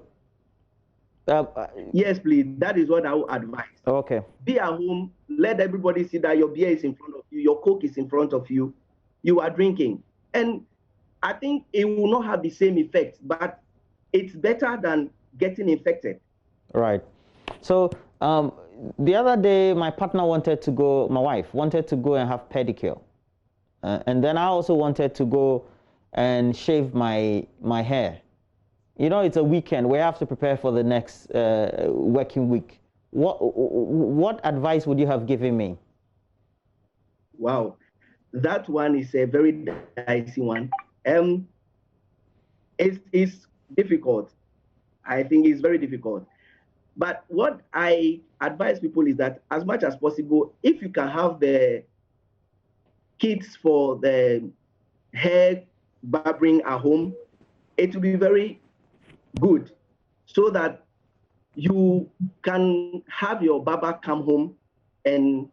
Yes, please. That is what I would advise. Okay. Be at home. Let everybody see that your beer is in front of you, your Coke is in front of you. You are drinking. And I think it will not have the same effect, but it's better than getting infected. Right. So the other day, my partner wanted to go, my wife wanted to go and have pedicure. And then I also wanted to go and shave my hair. You know, it's a weekend. We have to prepare for the next working week. What advice would you have given me? Wow. that one is a very dicey one. It's difficult. I think it's very difficult. But what I advise people is that as much as possible, if you can have the kits for the hair barbering at home, it will be very good, so that you can have your barber come home and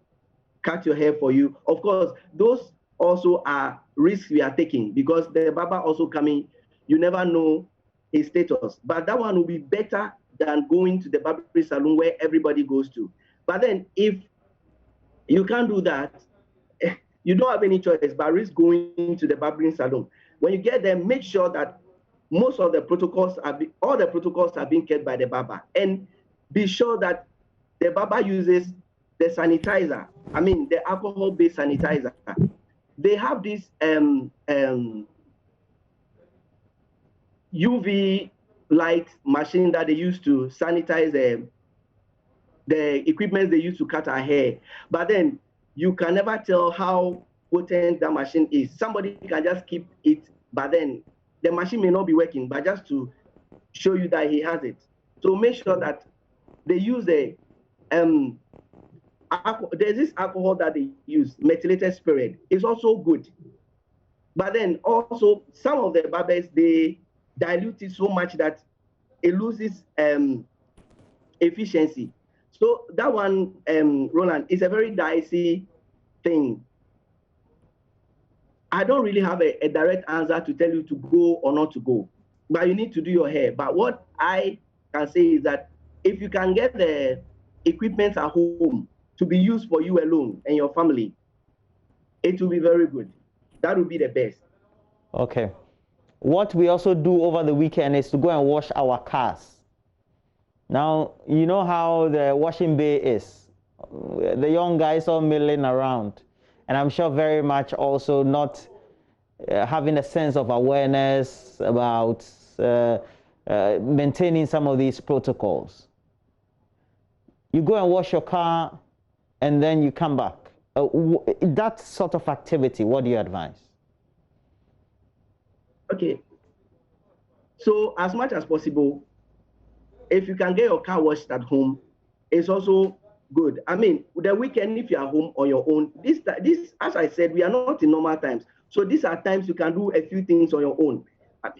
cut your hair for you. Of course, those also are risks we are taking, because the barber also coming, you never know his status. But that one will be better than going to the barbering salon where everybody goes to. But then if you can't do that, you don't have any choice but risk going to the barbering salon. When you get there, make sure that most of the protocols all the protocols are being kept by the barber, and be sure that the barber uses the sanitizer. I mean, the alcohol-based sanitizer. They have this UV light machine that they use to sanitize the equipment they use to cut our hair. But then you can never tell how potent that machine is. Somebody can just keep it, but then the machine may not be working, but just to show you that he has it. So make sure that they use there's this alcohol that they use, methylated spirit. It's also good. But then also some of the barbers, they dilute it so much that it loses efficiency. So that one, Roland, is a very dicey thing. I don't really have a direct answer to tell you to go or not to go, but you need to do your hair. But what I can say is that if you can get the equipment at home to be used for you alone and your family, it will be very good. That will be the best. Okay. What we also do over the weekend is to go and wash our cars. Now, you know how the washing bay is. The young guys all milling around. And I'm sure very much also not having a sense of awareness about maintaining some of these protocols. You go and wash your car and then you come back. That sort of activity, what do you advise? Okay. So as much as possible, if you can get your car washed at home, it's also good. I mean, the weekend, if you are home on your own, this, as I said, we are not in normal times. So these are times you can do a few things on your own.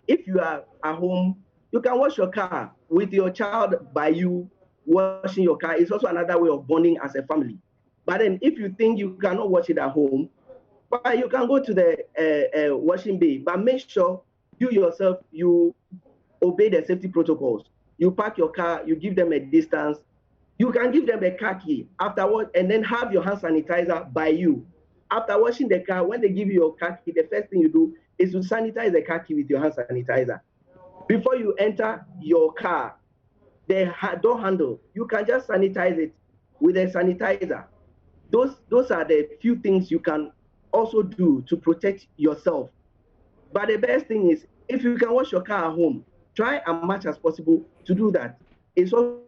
If you are at home, you can wash your car with your child by you washing your car. It's also another way of bonding as a family. But then if you think you cannot wash it at home, but you can go to the washing bay, but make sure you yourself, you obey the safety protocols. You park your car, you give them a distance. You can give them a car key afterward, and then have your hand sanitizer by you. After washing the car, when they give you your car key, the first thing you do is to sanitize the car key with your hand sanitizer. Before you enter your car, the door handle, you can just sanitize it with a sanitizer. Those are the few things you can also do to protect yourself. But the best thing is, if you can wash your car at home, try as much as possible to do that. It's also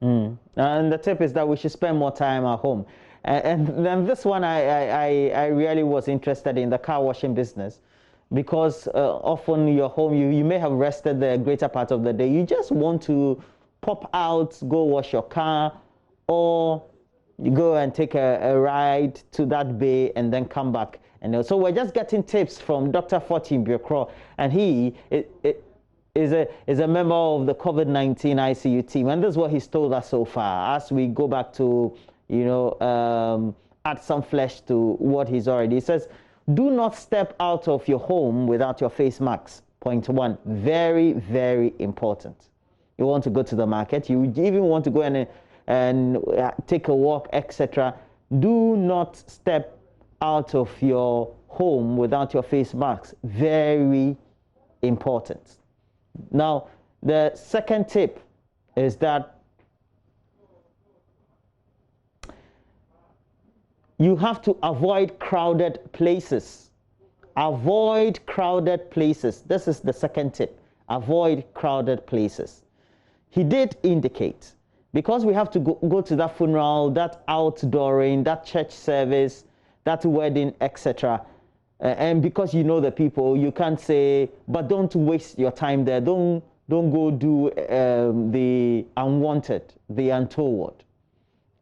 And the tip is that we should spend more time at home. And then this one, I really was interested in the car washing business, because often you're home, you may have rested the greater part of the day. You just want to pop out, go wash your car, or you go and take a ride to that bay and then come back. And so we're just getting tips from Dr. Fortin Biokro, and he is a member of the COVID-19 ICU team, and this is what he's told us so far. As we go back to, add some flesh to what he's already. He says, do not step out of your home without your face masks. Point one, very, very important. You want to go to the market, you even want to go and take a walk, etc. Do not step out of your home without your face masks. Very important. Now, the second tip is that you have to avoid crowded places. Avoid crowded places. This is the second tip. Avoid crowded places. he did indicate, because we have to go to that funeral, that outdooring, that church service, that wedding, etc. And because you know the people, you can't say, but don't waste your time there. Don't go do the unwanted, the untoward.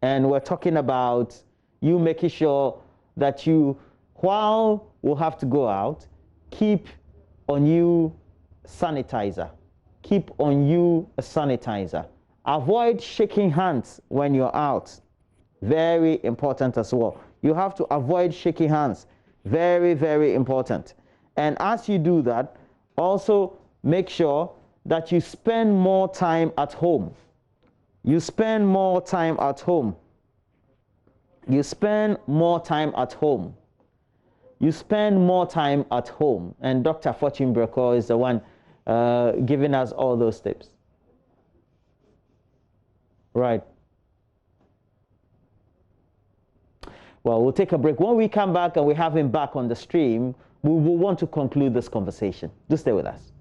And we're talking about you making sure that you, while we'll have to go out, keep on you sanitizer. Keep on you a sanitizer. Avoid shaking hands when you're out. Very important as well. You have to avoid shaking hands. Very, very important. And as you do that, also make sure that you spend more time at home. You spend more time at home. You spend more time at home. You spend more time at home. And Dr. Fortune Breko is the one giving us all those tips. Right. Well, we'll take a break. When we come back and we have him back on the stream, we will want to conclude this conversation. Do stay with us.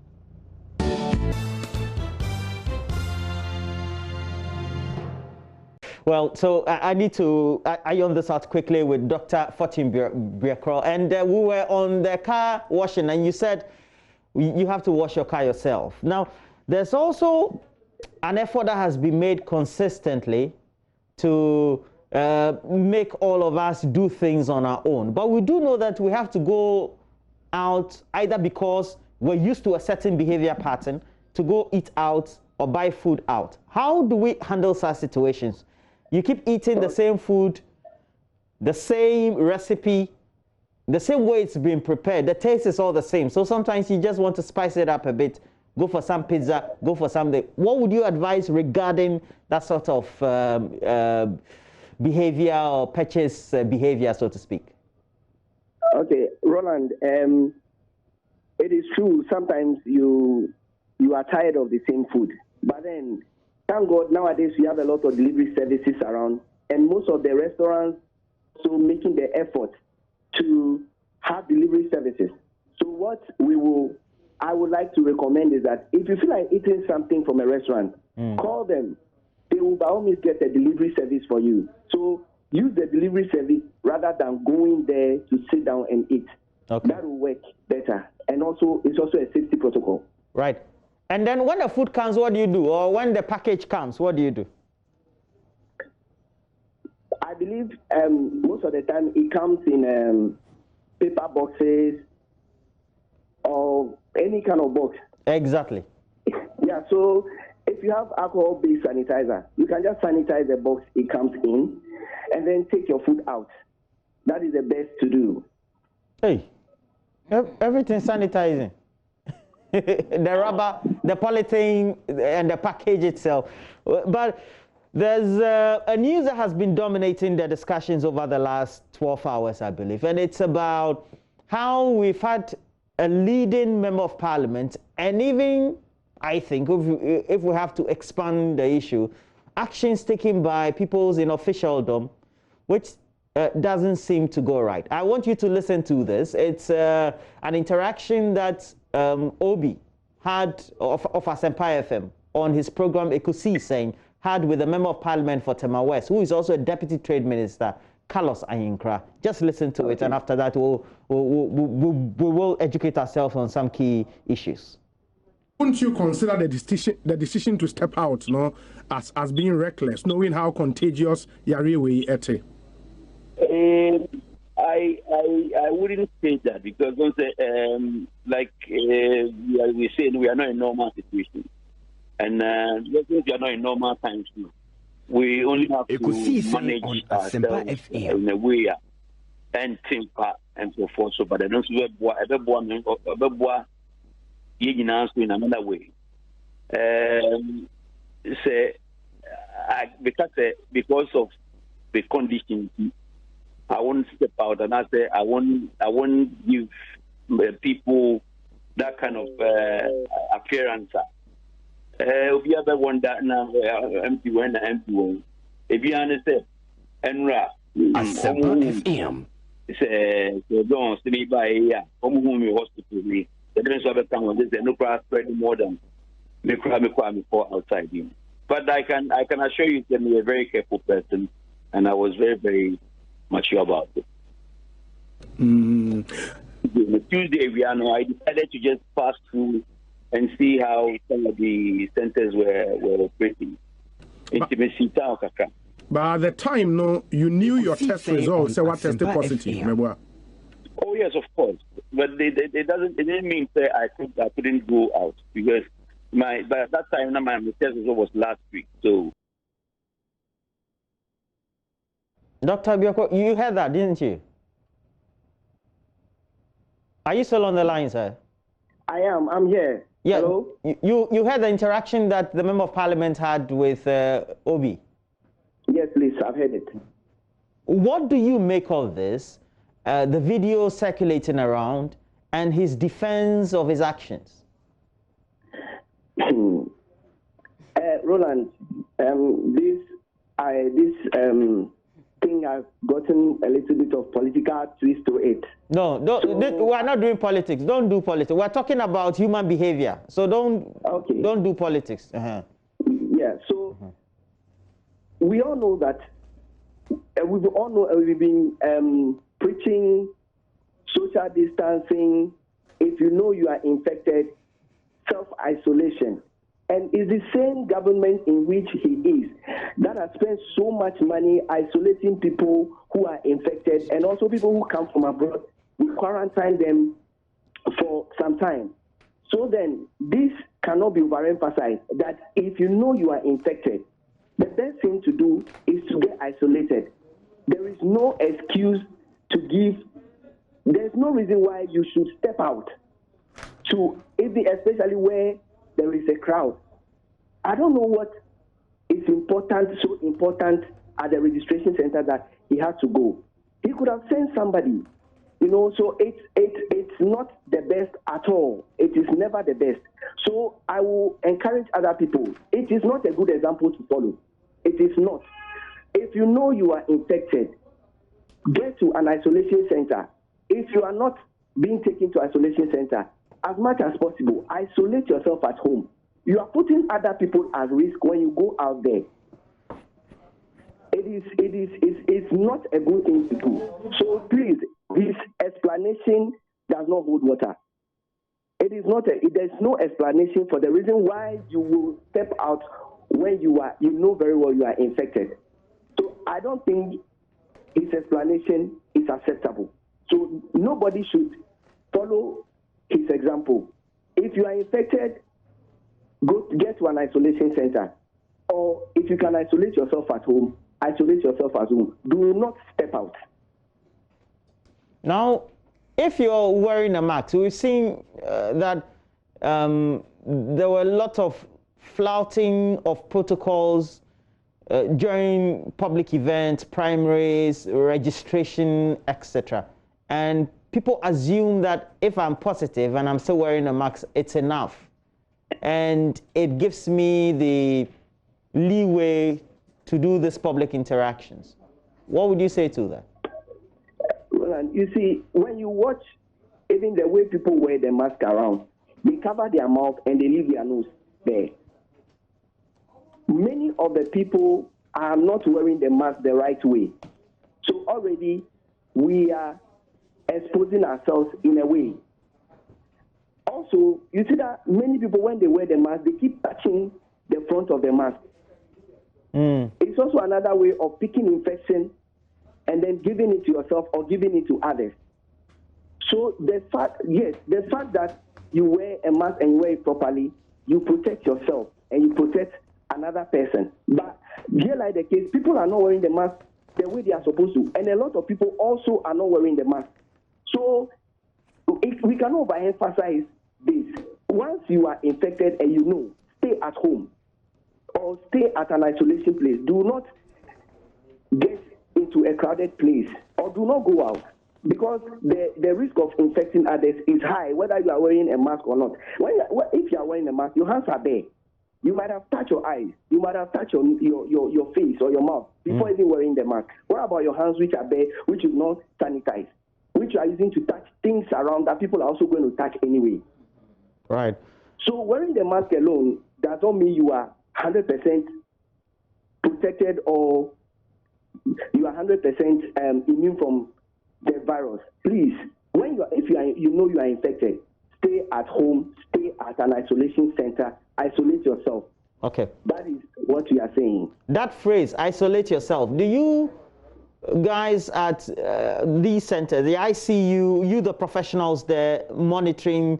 Well, so I need to iron this out quickly with Dr. Fortune Breko. And we were on the car washing, and you said you have to wash your car yourself. Now, there's also an effort that has been made consistently to make all of us do things on our own. But we do know that we have to go out either because we're used to a certain behavior pattern to go eat out or buy food out. How do we handle such situations? You keep eating the same food, the same recipe, the same way it's been prepared. The taste is all the same. So sometimes you just want to spice it up a bit. Go for some pizza, go for something. What would you advise regarding that sort of behavior or purchase behavior, so to speak? Okay, Roland, it is true. Sometimes you are tired of the same food. But then, thank God, nowadays we have a lot of delivery services around. And most of the restaurants are making the effort to have delivery services. So what I would like to recommend is that if you feel like eating something from a restaurant, call them. They will by all means get a delivery service for you. So use the delivery service rather than going there to sit down and eat. Okay. That will work better. And also, it's also a safety protocol. Right. And then when the food comes, what do you do? Or when the package comes, what do you do? I believe most of the time it comes in paper boxes or any kind of box. Exactly. Yeah, so if you have alcohol-based sanitizer, you can just sanitize the box it comes in and then take your food out. That is the best to do. Hey, everything sanitizing. The rubber, the polythene, and the package itself. But there's a news that has been dominating the discussions over the last 12 hours, I believe, and it's about how we've had a leading member of parliament, and even, I think, if we have to expand the issue, actions taken by peoples in officialdom, which doesn't seem to go right. I want you to listen to this. It's an interaction that Obi had of Asempa FM on his program Ekusi saying had with a member of parliament for Tema West, who is also a deputy trade minister, Callous. Just listen to it, and after that we will educate ourselves on some key issues. Wouldn't you consider the decision to step out, no, as being reckless, knowing how contagious Yariwe ete? I wouldn't say that, because like we said, we are not in normal situation, and we are not in normal times now. We only have to manage ourselves in a way and think and so forth. So, but I don't see everyone in another way. Because of the conditions, I won't step out, and I say I won't give people that kind of appearance. If you ever want that now, empty one. If you understand, Enra, FM. Say, don't sleep by here. Come home, hospital. Me. The difference of the time was this: no problem spread more than outside him. But I can assure you that I'm a very careful person, and I was very, very mature about it. The Tuesday, I decided to just pass through and see how some of the centers were operating. But at the time, no, you knew your test results. So what tested positive? Oh yes, of course. But it didn't mean that I couldn't go out, because by that time my test result was last week. So, Dr. Bioko, you heard that, didn't you? Are you still on the line, sir? I am. I'm here. Yeah. Hello? You heard the interaction that the Member of Parliament had with Obi? Yes, please. I've heard it. What do you make of this? The video circulating around and his defense of his actions? Roland, this thing has gotten a little bit of political twist to it. No, we are not doing politics. Don't do politics. We're talking about human behavior. So don't do politics. Yeah. So we all know that we've been preaching social distancing. If you know you are infected, self-isolation. And it's the same government in which he is that has spent so much money isolating people who are infected, and also people who come from abroad. We quarantine them for some time. So then this cannot be overemphasized, that if you know you are infected, the best thing to do is to get isolated. There is no excuse to give. There's no reason why you should step out to, especially where there is a crowd. I don't know what is so important at the registration center that he had to go. He could have sent somebody, so it's not the best at all. It is never the best. So I will encourage other people. It is not a good example to follow. It is not. If you know you are infected, get to an isolation center. If you are not being taken to isolation center, as much as possible, isolate yourself at home. You are putting other people at risk when you go out there. It's not a good thing to do. So please, this explanation does not hold water. There's no explanation for the reason why you will step out when you know very well you are infected. So I don't think his explanation is acceptable. So nobody should follow his example. If you are infected, get to an isolation center. Or if you can isolate yourself at home, isolate yourself at home. Do not step out. Now, if you're wearing a mask, we've seen that there were a lot of flouting of protocols during public events, primaries, registration, etc. And people assume that if I'm positive and I'm still wearing a mask, it's enough. And it gives me the leeway to do these public interactions. What would you say to that? Well, you see, when you watch even the way people wear the mask around, they cover their mouth and they leave their nose there. Many of the people are not wearing the mask the right way. So already we are exposing ourselves in a way. Also, you see that many people, when they wear the mask, they keep touching the front of the mask. It's also another way of picking infection and then giving it to yourself or giving it to others. So the fact that you wear a mask and you wear it properly, you protect yourself and you protect another person. But here, like the case, people are not wearing the mask the way they are supposed to, and a lot of people also are not wearing the mask. So we cannot overemphasize this. Once you are infected and you know, stay at home or stay at an isolation place. Do not get into a crowded place or do not go out, because the risk of infecting others is high, whether you are wearing a mask or not. If you are wearing a mask, your hands are bare. You might have touched your eyes. You might have touched your face or your mouth before even wearing the mask. What about your hands, which are bare, which is not sanitized, which you are using to touch things around that people are also going to touch anyway? Right. So wearing the mask alone does not mean you are 100% protected or you are 100% immune from the virus. Please, if you know you are infected, stay at home, stay at an isolation center, isolate yourself. Okay. That is what we are saying. That phrase, isolate yourself, do you guys at these centers, the ICU, you the professionals there monitoring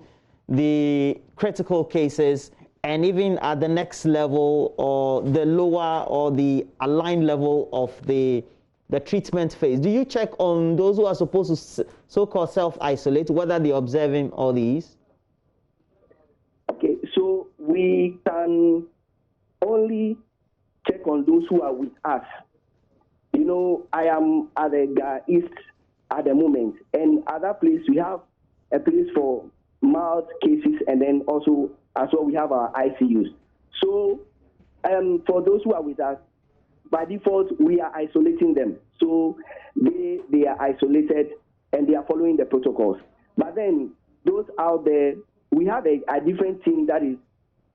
the critical cases, and even at the next level or the lower or the aligned level of the treatment phase, do you check on those who are supposed to so-called self-isolate, whether they're observing all these? Okay, so we can only check on those who are with us. You know, I am at the East at the moment, and at that place we have a place for mild cases, and then also as well we have our ICUs. So for those who are with us, by default we are isolating them. So they are isolated and they are following the protocols. But then those out there, we have a different team that is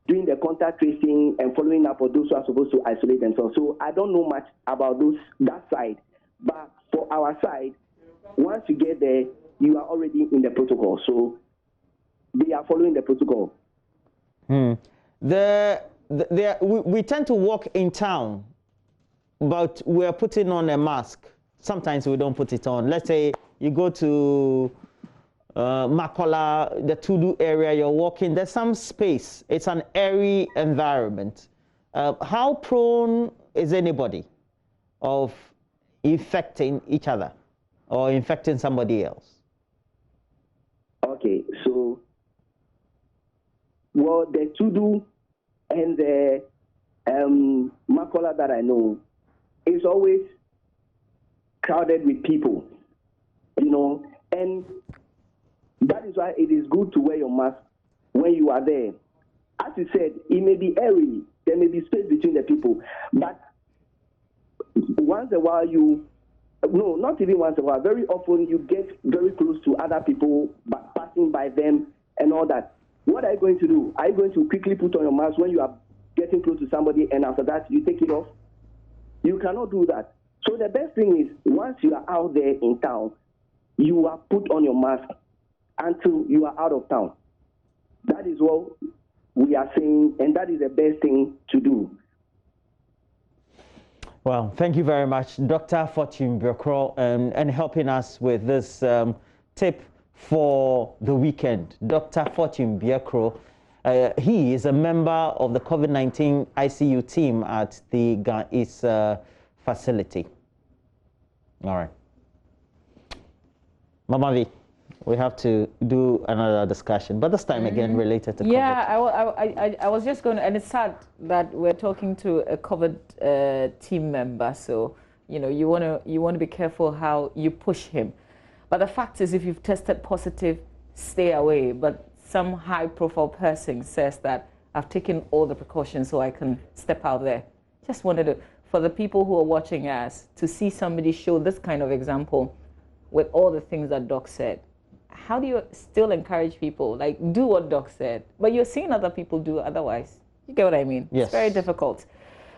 doing the contact tracing and following up for those who are supposed to isolate themselves. So I don't know much about that side. But for our side, once you get there, you are already in the protocol. So they are following the protocol. We tend to walk in town, but we're putting on a mask. Sometimes we don't put it on. Let's say you go to Makola, the Tudu area, you're walking, there's some space. It's an airy environment. How prone is anybody of infecting each other or infecting somebody else? Okay, so, well, the Tudu and the Makola that I know is always crowded with people, you know, and that is why it is good to wear your mask when you are there. As you said, it may be airy, there may be space between the people, but once in a while not even once in a while, very often you get very close to other people, passing by them and all that. What are you going to do? Are you going to quickly put on your mask when you are getting close to somebody and after that you take it off? You cannot do that. So the best thing is, once you are out there in town, you are put on your mask until you are out of town. That is what we are saying, and that is the best thing to do. Well, thank you very much, Dr. Fortune Biokro, and helping us with this tip for the weekend. Dr. Fortune Biokro, he is a member of the COVID-19 ICU team at the East facility. All right. Mama V, we have to do another discussion, but this time again related to COVID. Yeah, I was just going to, and it's sad that we're talking to a COVID team member, so you know you want to be careful how you push him. But the fact is, if you've tested positive, stay away. But some high-profile person says that I've taken all the precautions so I can step out there. Just wanted to, for the people who are watching us, to see somebody show this kind of example with all the things that Doc said. How do you still encourage people? Like, do what Doc said, but you're seeing other people do otherwise. You get what I mean? Yes. It's very difficult.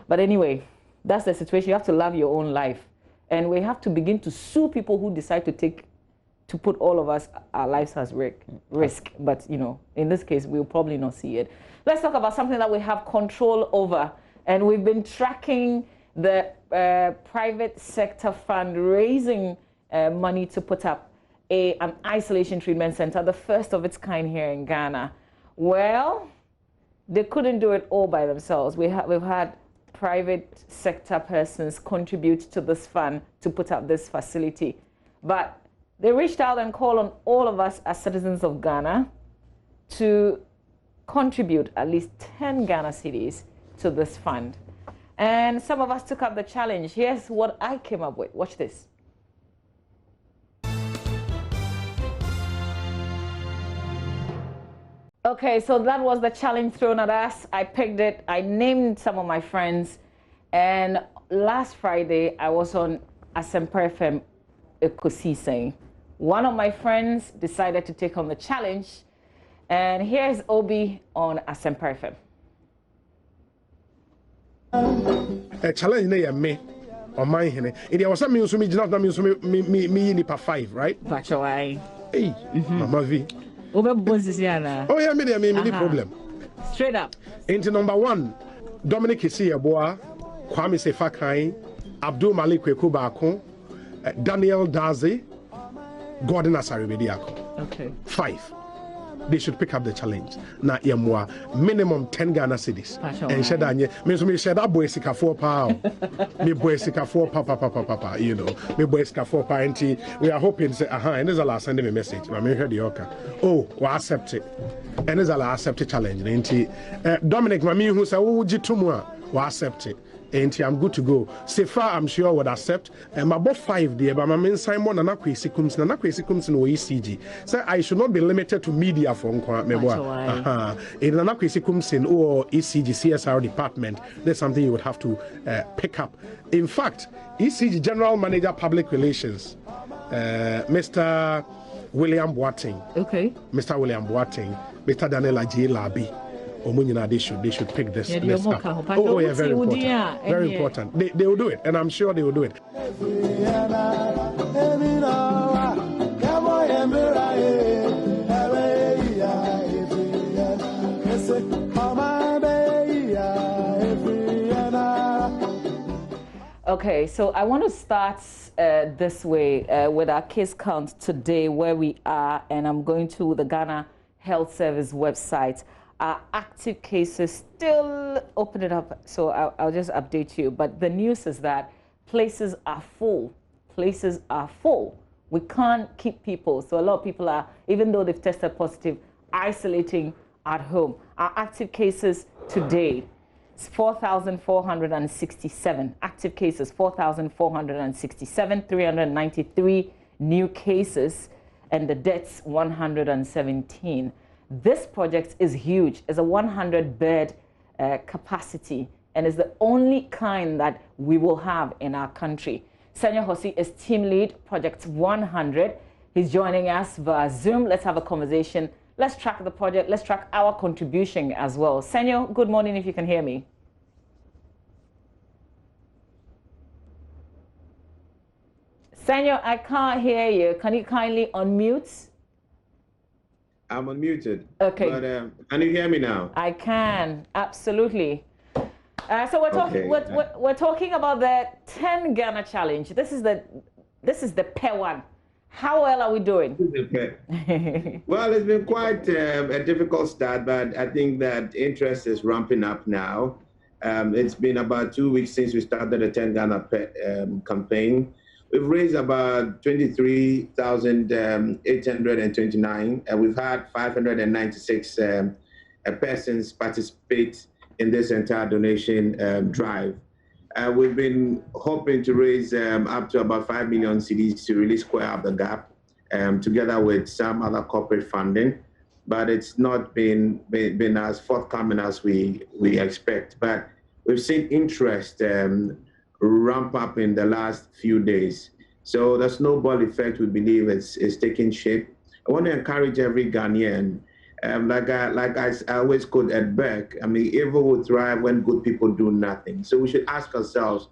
But anyway, that's the situation. You have to love your own life. And we have to begin to sue people who decide to put all of us, our lives as risk. But, you know, in this case, we'll probably not see it. Let's talk about something that we have control over. And we've been tracking the private sector fund raising money to put up an isolation treatment center, the first of its kind here in Ghana. Well, they couldn't do it all by themselves. We've had private sector persons contribute to this fund to put up this facility. But they reached out and called on all of us as citizens of Ghana to contribute at least 10 Ghana cedis to this fund. And some of us took up the challenge. Here's what I came up with. Watch this. Okay, so that was the challenge thrown at us. I picked it. I named some of my friends. And last Friday, I was on Asempa FM Ekosiseng. One of my friends decided to take on the challenge. And here's Obi on Asempa FM. A challenge near me or my hen. It was something to me, not me nipa 5, right? That's why. Hey, Mama V. Oh, yeah, me problem. Straight up. Into number 1, Dominic Isiaboa, Kwame Sefakai, Abdul Malik Kwekubako, Daniel Daze, Gordon Asaribediako. Okay. 5. They should pick up the challenge. Na yamwa minimum 10 Ghana cedis. And shedanye means me shed that boy sika 4 pound. Me boy sika 4 papa, you know. Me boy sika 4 pound. We are hoping say and this is last send me a message. I heard the oka. Oh, we accept it. And this is accept the challenge. Dominic mami who say oh jitumwa we accept it. And I'm good to go. So far, I'm sure would accept. And my about 5 there, but my main Simon and Nakwesi comes no ECG. So I should not be limited to media from in Nakwesi comes in or ECG CSR department. That's something you would have to pick up. In fact, ECG General Manager Public Relations, Mr. William Boateng. Okay. Mr. William Boateng, Mr. Daniela J. Labi. They should pick this up. Oh, yeah, very important. Very important. They will do it, and I'm sure they will do it. Okay, so I want to start this way with our case count today, where we are, and I'm going to the Ghana Health Service website. Active cases still open it up, so I'll just update you. But the news is that places are full. Places are full. We can't keep people. So a lot of people are, even though they've tested positive, isolating at home. Our active cases today is 4,467. Active cases, 4,467, 393 new cases, and the deaths, 117. This project is huge. It's a 100-bed capacity, and is the only kind that we will have in our country. Senyor Hossi is team lead, Project 100. He's joining us via Zoom. Let's have a conversation. Let's track the project. Let's track our contribution as well. Senyor, good morning, if you can hear me. Senyor, I can't hear you. Can you kindly unmute? I'm unmuted. Okay. But can you hear me now? I can, absolutely. So we're talking. Okay. We're talking about the 10 Ghana challenge. This is the pair one. How well are we doing? Well, it's been quite a difficult start, but I think that interest is ramping up now. It's been about 2 weeks since we started the 10 Ghana campaign. We've raised about 23,829, and we've had 596 persons participate in this entire donation drive. We've been hoping to raise up to about 5 million cedis to really square up the gap, together with some other corporate funding, but it's not been as forthcoming as we expect. But we've seen interest ramp up in the last few days. So the snowball effect, we believe, is taking shape. I want to encourage every Ghanaian, like I always quote Ed Beck, I mean, evil will thrive when good people do nothing. So we should ask ourselves,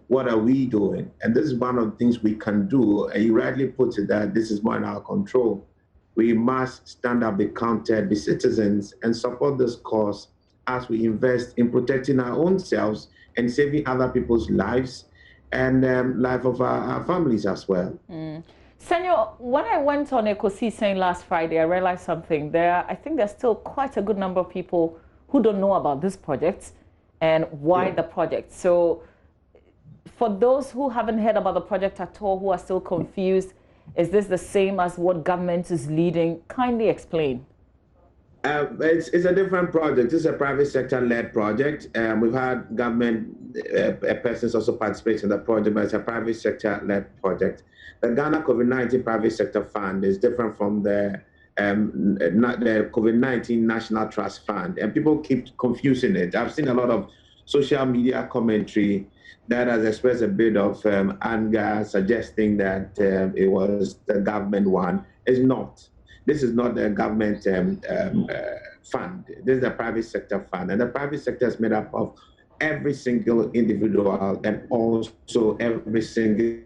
what are we doing? And this is one of the things we can do. And you rightly put it that this is more in our control. We must stand up, be counted, be citizens, and support this cause as we invest in protecting our own selves and saving other people's lives and life of our families as well. Senyor, when I went on Ekosi saying last Friday, I realized something. I think there's still quite a good number of people who don't know about this project and why the project. So for those who haven't heard about the project at all, who are still confused, is this the same as what government is leading? Kindly explain. It's a different project. It's a private sector-led project. We've had government persons also participate in the project, but it's a private sector-led project. The Ghana COVID-19 Private Sector Fund is different from the COVID-19 National Trust Fund, and people keep confusing it. I've seen a lot of social media commentary that has expressed a bit of anger, suggesting that it was the government one. It's not. This is not the government fund. This is a private sector fund, and the private sector is made up of every single individual and also every single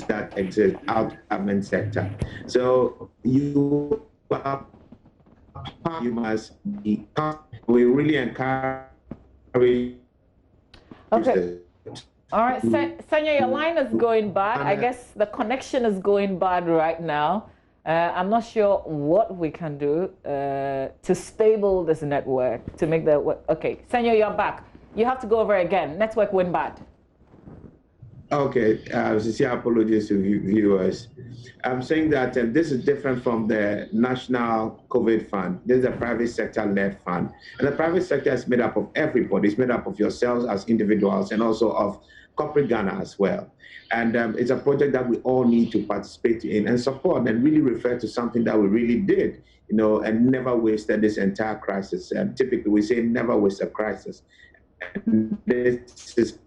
that exist out government sector. So you must be. We really encourage. Okay. All right, Sanya, your line is going bad. I guess the connection is going bad right now. I'm not sure what we can do to stable this network to make the. Okay, Sanya, you're back. You have to go over again. Network went bad. Okay, sincere apologies to viewers. I'm saying that this is different from the National COVID Fund. This is a private sector-led fund. And the private sector is made up of everybody. It's made up of yourselves as individuals and also of corporate Ghana as well. And it's a project that we all need to participate in and support and really refer to something that we really did, you know, and never wasted this entire crisis. Typically, we say never waste a crisis. And this is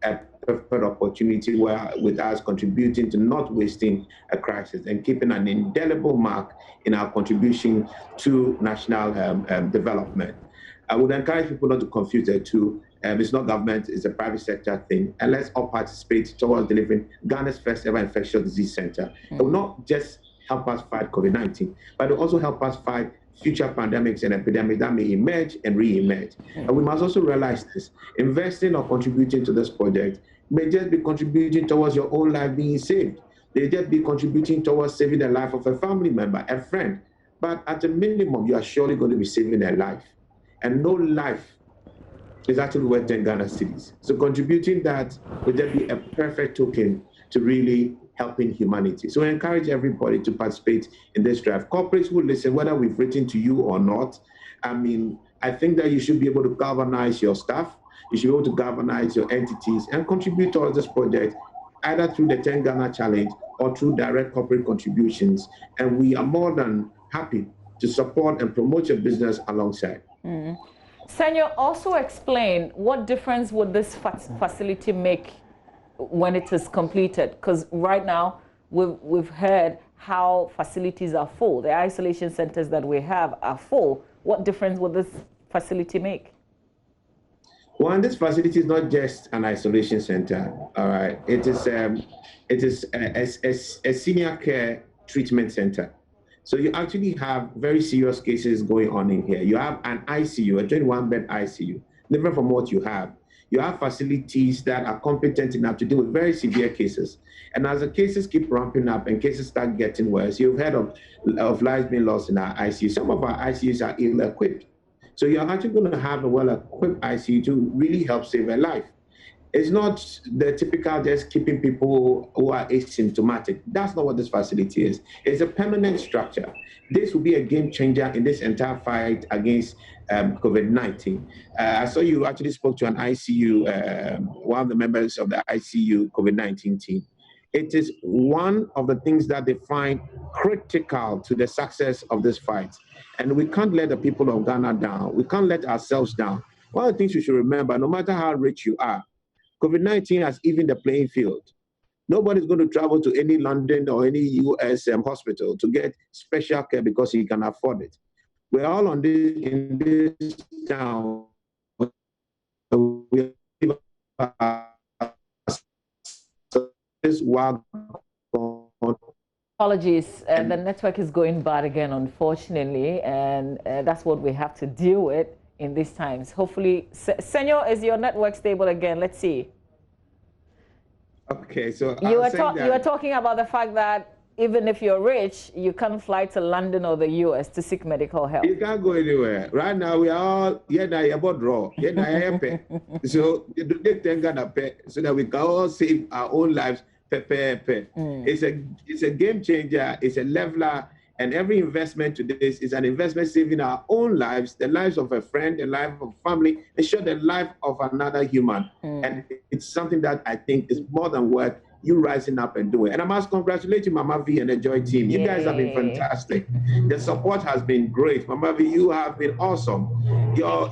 a perfect opportunity where with us contributing to not wasting a crisis and keeping an indelible mark in our contribution to national development. I would encourage people not to confuse the two. It's not government, it's a private sector thing. And let's all participate towards delivering Ghana's first ever infectious disease center. It will not just help us fight COVID-19, but it will also help us fight future pandemics and epidemics that may emerge and re-emerge. And we must also realize this. Investing or contributing to this project may just be contributing towards your own life being saved. They just be contributing towards saving the life of a family member, a friend. But at a minimum, you are surely going to be saving a life. And no life is actually worth 10 Ghana cedis. So contributing that would just be a perfect token to really helping humanity. So I encourage everybody to participate in this drive. Corporates will listen, whether we've written to you or not. I mean, I think that you should be able to galvanize your staff, you should be able to galvanize your entities and contribute towards this project, either through the 10 Ghana Challenge or through direct corporate contributions. And we are more than happy to support and promote your business alongside. Sanya, also explain what difference would this facility make when it is completed? Because right now we've heard how facilities are full. The isolation centers that we have are full. What difference would this facility make? Well, this facility is not just an isolation center. All right, it is a senior care treatment center. So you actually have very serious cases going on in here. You have an ICU, a 21-bed ICU, different from what you have. You have facilities that are competent enough to deal with very severe cases. And as the cases keep ramping up and cases start getting worse, you've heard of lives being lost in our ICU. Some of our ICUs are ill-equipped. So you're actually going to have a well-equipped ICU to really help save a life. It's not the typical just keeping people who are asymptomatic. That's not what this facility is. It's a permanent structure. This will be a game changer in this entire fight against COVID-19. I saw you actually spoke to an ICU, one of the members of the ICU COVID-19 team. It is one of the things that they find critical to the success of this fight. And we can't let the people of Ghana down. We can't let ourselves down. One of the things you should remember, no matter how rich you are, COVID-19 has even the playing field. Nobody's going to travel to any London or any US hospital to get special care because he can afford it. We're all on this in this town. Apologies, the network is going bad again, unfortunately, and that's what we have to deal with in these times. Hopefully, Senor, is your network stable again? Let's see. Okay, so you were talking about the fact that even if you're rich, you can't fly to London or the US to seek medical help. You can't go anywhere. Right now, we are all about draw. So so that we can all save our own lives. It's a game changer. It's a leveler. And every investment to this is an investment saving our own lives, the lives of a friend, the life of family, and sure the life of another human. And it's something that I think is more than worth you rising up and doing. And I must congratulate you, Mama V and the Joy team. You guys have been fantastic. The support has been great. Mama V, you have been awesome. Your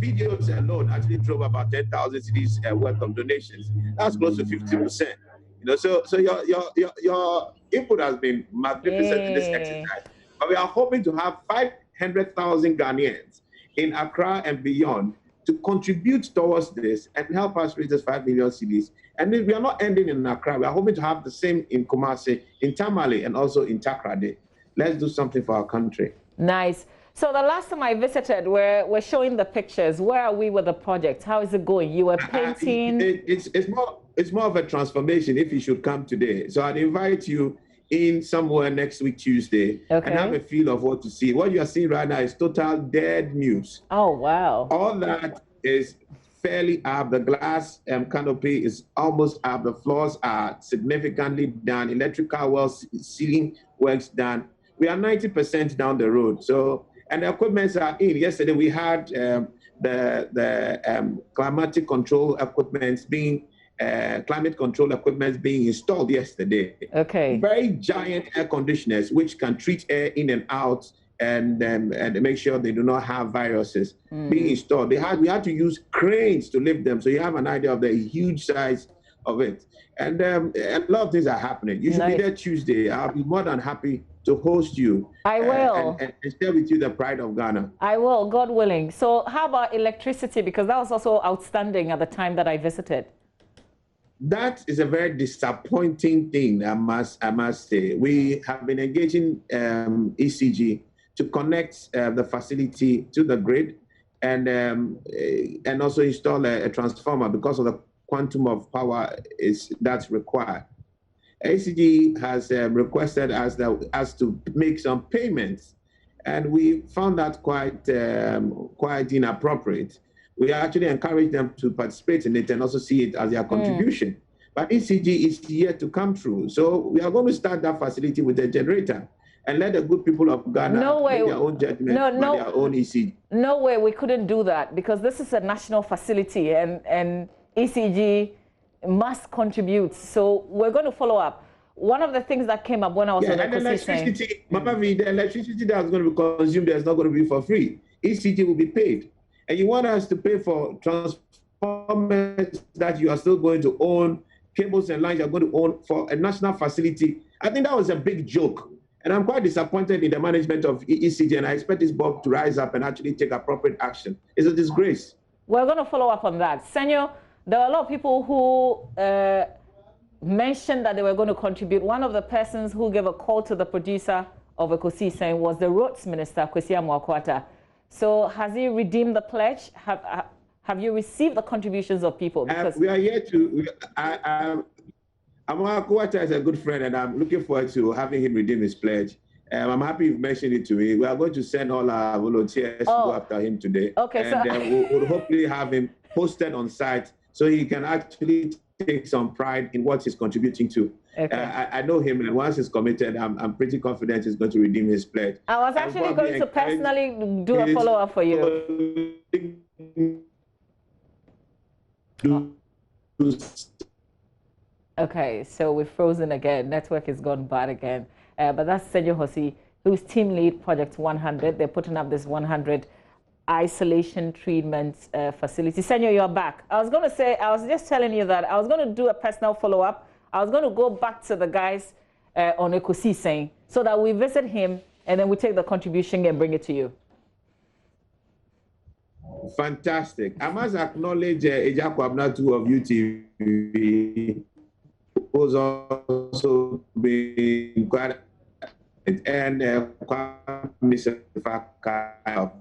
videos alone actually drove about 10,000 cedis worth of donations. That's close to 50%. You know, so your input has been magnificent in this exercise. But we are hoping to have 500,000 Ghanaians in Accra and beyond to contribute towards this and help us reach this 5 million cedis. And we are not ending in Accra. We are hoping to have the same in Kumasi, in Tamale, and also in Takrade. Let's do something for our country. Nice. So the last time I visited, we're showing the pictures. Where are we with the project? How is it going? You were painting. It's more of a transformation if you should come today. So I'd invite you in somewhere next week, Tuesday, and have a feel of what to see. What you are seeing right now is total dead news. Oh, wow. All that is fairly up. The glass canopy is almost up. The floors are significantly done. Electrical wells, ceiling works done. We are 90% down the road. So, and the equipments are in. Yesterday we had the climatic control equipment being installed yesterday. Okay. Very giant air conditioners which can treat air in and out and make sure they do not have viruses being installed. We had to use cranes to lift them, so you have an idea of the huge size of it. And a lot of things are happening. You should be there Tuesday. I'll be more than happy to host you. I will. And share with you the pride of Ghana. I will, God willing. So how about electricity? Because that was also outstanding at the time that I visited. That is a very disappointing thing, I must say. We have been engaging ECG to connect the facility to the grid and also install a transformer because of the quantum of power that's required. ECG has requested us to make some payments, and we found that quite inappropriate. We actually encourage them to participate in it and also see it as their contribution. But ECG is yet to come through. So we are going to start that facility with a generator and let the good people of Ghana make their own judgment by their own ECG. No way, we couldn't do that because this is a national facility and ECG must contribute. So we're going to follow up. One of the things that came up when I was on the electricity, Mama V, the electricity that's going to be consumed is not going to be for free. ECG will be paid. And you want us to pay for transformers that you are still going to own, cables and lines you are going to own for a national facility. I think that was a big joke. And I'm quite disappointed in the management of ECG, and I expect this board to rise up and actually take appropriate action. It's a disgrace. We're going to follow up on that. Senor, there are a lot of people who mentioned that they were going to contribute. One of the persons who gave a call to the producer of Ekosi saying was the roads minister, Kwesi Amoakwata. So has he redeemed the pledge? Have you received the contributions of people? Because we are here to. Amoakwata is a good friend, and I'm looking forward to having him redeem his pledge. I'm happy you've mentioned it to me. We are going to send all our volunteers to go after him today. Okay, and we'll hopefully have him posted on site so he can actually take some pride in what he's contributing to. Okay. I know him, and once he's committed, I'm pretty confident he's going to redeem his pledge. I was actually going to personally do a follow-up for you. Okay, so we're frozen again. Network has gone bad again. But that's Senor Hosi, who's team lead Project 100. They're putting up this 100 isolation treatment facility. Senor, you're back. I was just telling you that I was going to do a personal follow-up. I was going to go back to the guys on Ekosi saying so that we visit him and then we take the contribution and bring it to you. Fantastic. I must acknowledge Eja Kwabnatu of UTV, who's also been quite, and Mr. Faka.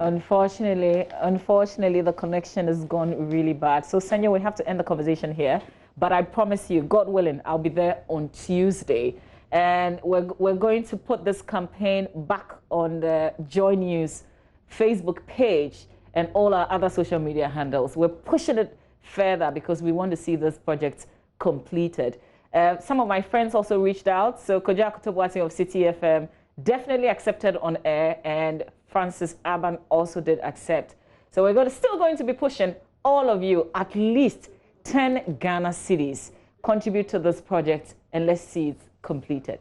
Unfortunately, the connection has gone really bad. So, Senor, we have to end the conversation here. But I promise you, God willing, I'll be there on Tuesday. And we're going to put this campaign back on the Joy News Facebook page and all our other social media handles. We're pushing it further because we want to see this project completed. Some of my friends also reached out. So Koja Kutobwati of City FM definitely accepted on air, and Francis Aban also did accept. So we're still going to be pushing all of you, at least 10 Ghana cities, contribute to this project, and let's see it completed.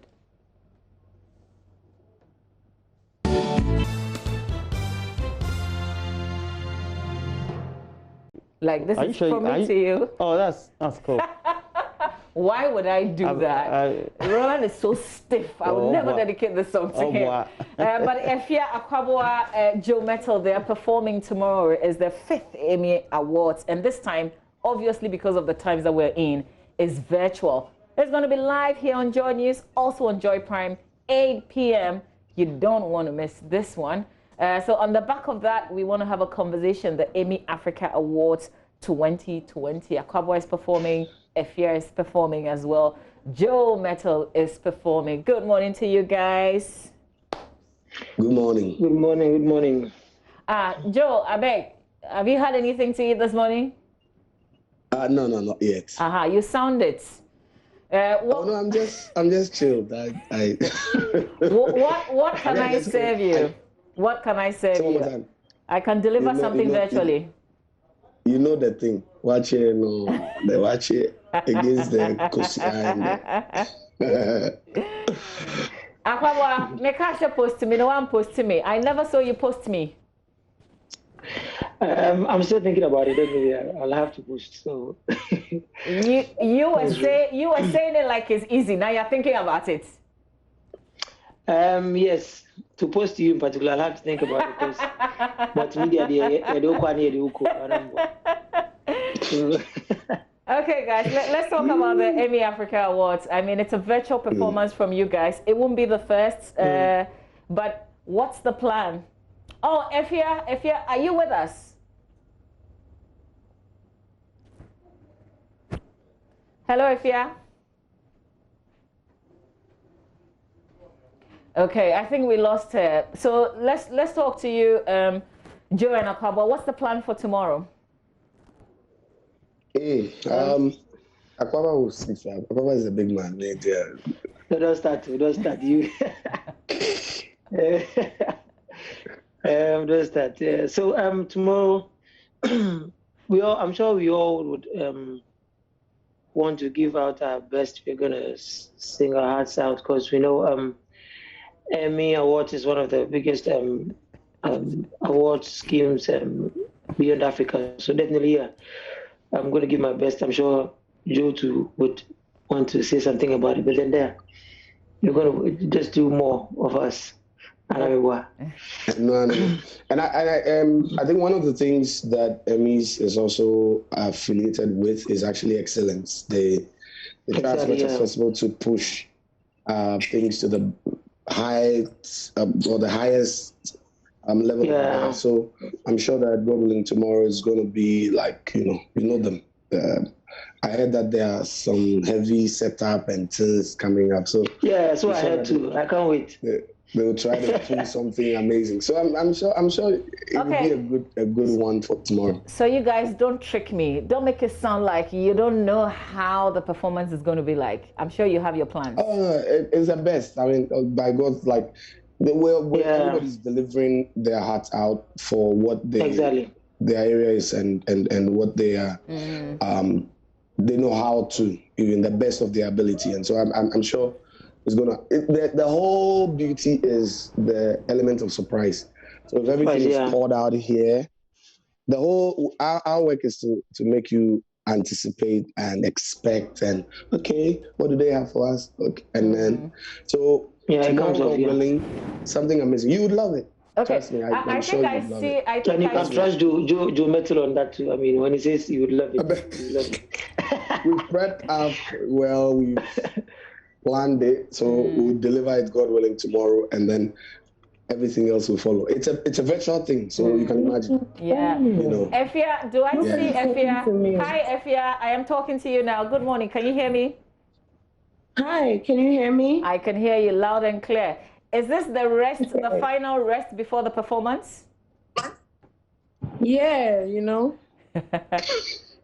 Like, this is from me to you. Oh, that's cool. Why would I do that? Roland is so stiff. I would never dedicate this song to him. But Efia Akwaboah, Joe Metal, they are performing tomorrow. Is their 5th Emmy Awards. And this time, obviously because of the times that we're in, is virtual. It's going to be live here on Joy News, also on Joy Prime, 8 p.m. You don't want to miss this one. So on the back of that, we want to have a conversation, the Emmy Africa Awards 2020. Akwaboah is performing, Efia is performing as well. Joe Metal is performing. Good morning to you guys. Good morning. Good morning, good morning. Joe, I beg, have you had anything to eat this morning? No, not yet. You sound it. Oh no, I'm just chilled. What can I serve you? What can I serve you? I can deliver something virtually. You know the thing. Watch it, watch it against the Kosia. Akwaboah, make us post to me. No one post to me. I never saw you post me. I'm still thinking about it. Maybe I'll have to post. So you were saying it like it's easy. Now you're thinking about it. Yes, to post to you in particular, I'll have to think about it. But media, Okay, guys, let's talk about the Emmy Africa Awards. I mean, it's a virtual performance from you guys. It won't be the first, but what's the plan? Oh, Efia, are you with us? Hello, Efia. Okay, I think we lost her. So let's talk to you, Joe and Akwaboah. What's the plan for tomorrow? Hey, Akwaboah will see. Akwaboah is a big man. No, don't start. You. Don't start. Yeah. So tomorrow, I'm sure we all would want to give out our best. We're gonna sing our hearts out because we know Emmy Awards is one of the biggest award schemes beyond Africa. So definitely, yeah, I'm going to give my best. I'm sure Joe too would want to say something about it. But then you're going to just do more of us. No. And I think one of the things that Emmys is also affiliated with is actually excellence. They try as much as possible to push things to the highest or the highest level. Yeah. So I'm sure that God willing tomorrow is going to be like, you know them. I heard that there are some heavy setup and things coming up. So yeah, so I heard too. I can't wait. They will try to do something amazing. So I'm sure it will be a good one for tomorrow. So you guys don't trick me. Don't make it sound like you don't know how the performance is going to be like. I'm sure you have your plans. It's the best. I mean, by God's like, everybody's delivering their hearts out for what their area is and what they are. They know how to, in the best of their ability, and so I'm sure. It's the whole beauty is the element of surprise. So if everything is poured out here, the whole our work is to make you anticipate and expect and okay, what do they have for us? Okay. And then tomorrow, God willing, something amazing. You would love it. Okay. Trust me, I think I see. And you can trust Joe Metal on that too. I mean, when he says you would love it, you love it. We prepped up well. We planned it, so we'll deliver it, God willing, tomorrow, and then everything else will follow. It's a virtual thing, so you can imagine. Yeah. Efia, do I see Efia? Hi, Efia. I am talking to you now. Good morning. Can you hear me? Hi. Can you hear me? I can hear you loud and clear. Is this the rest, the final rest before the performance? Yeah,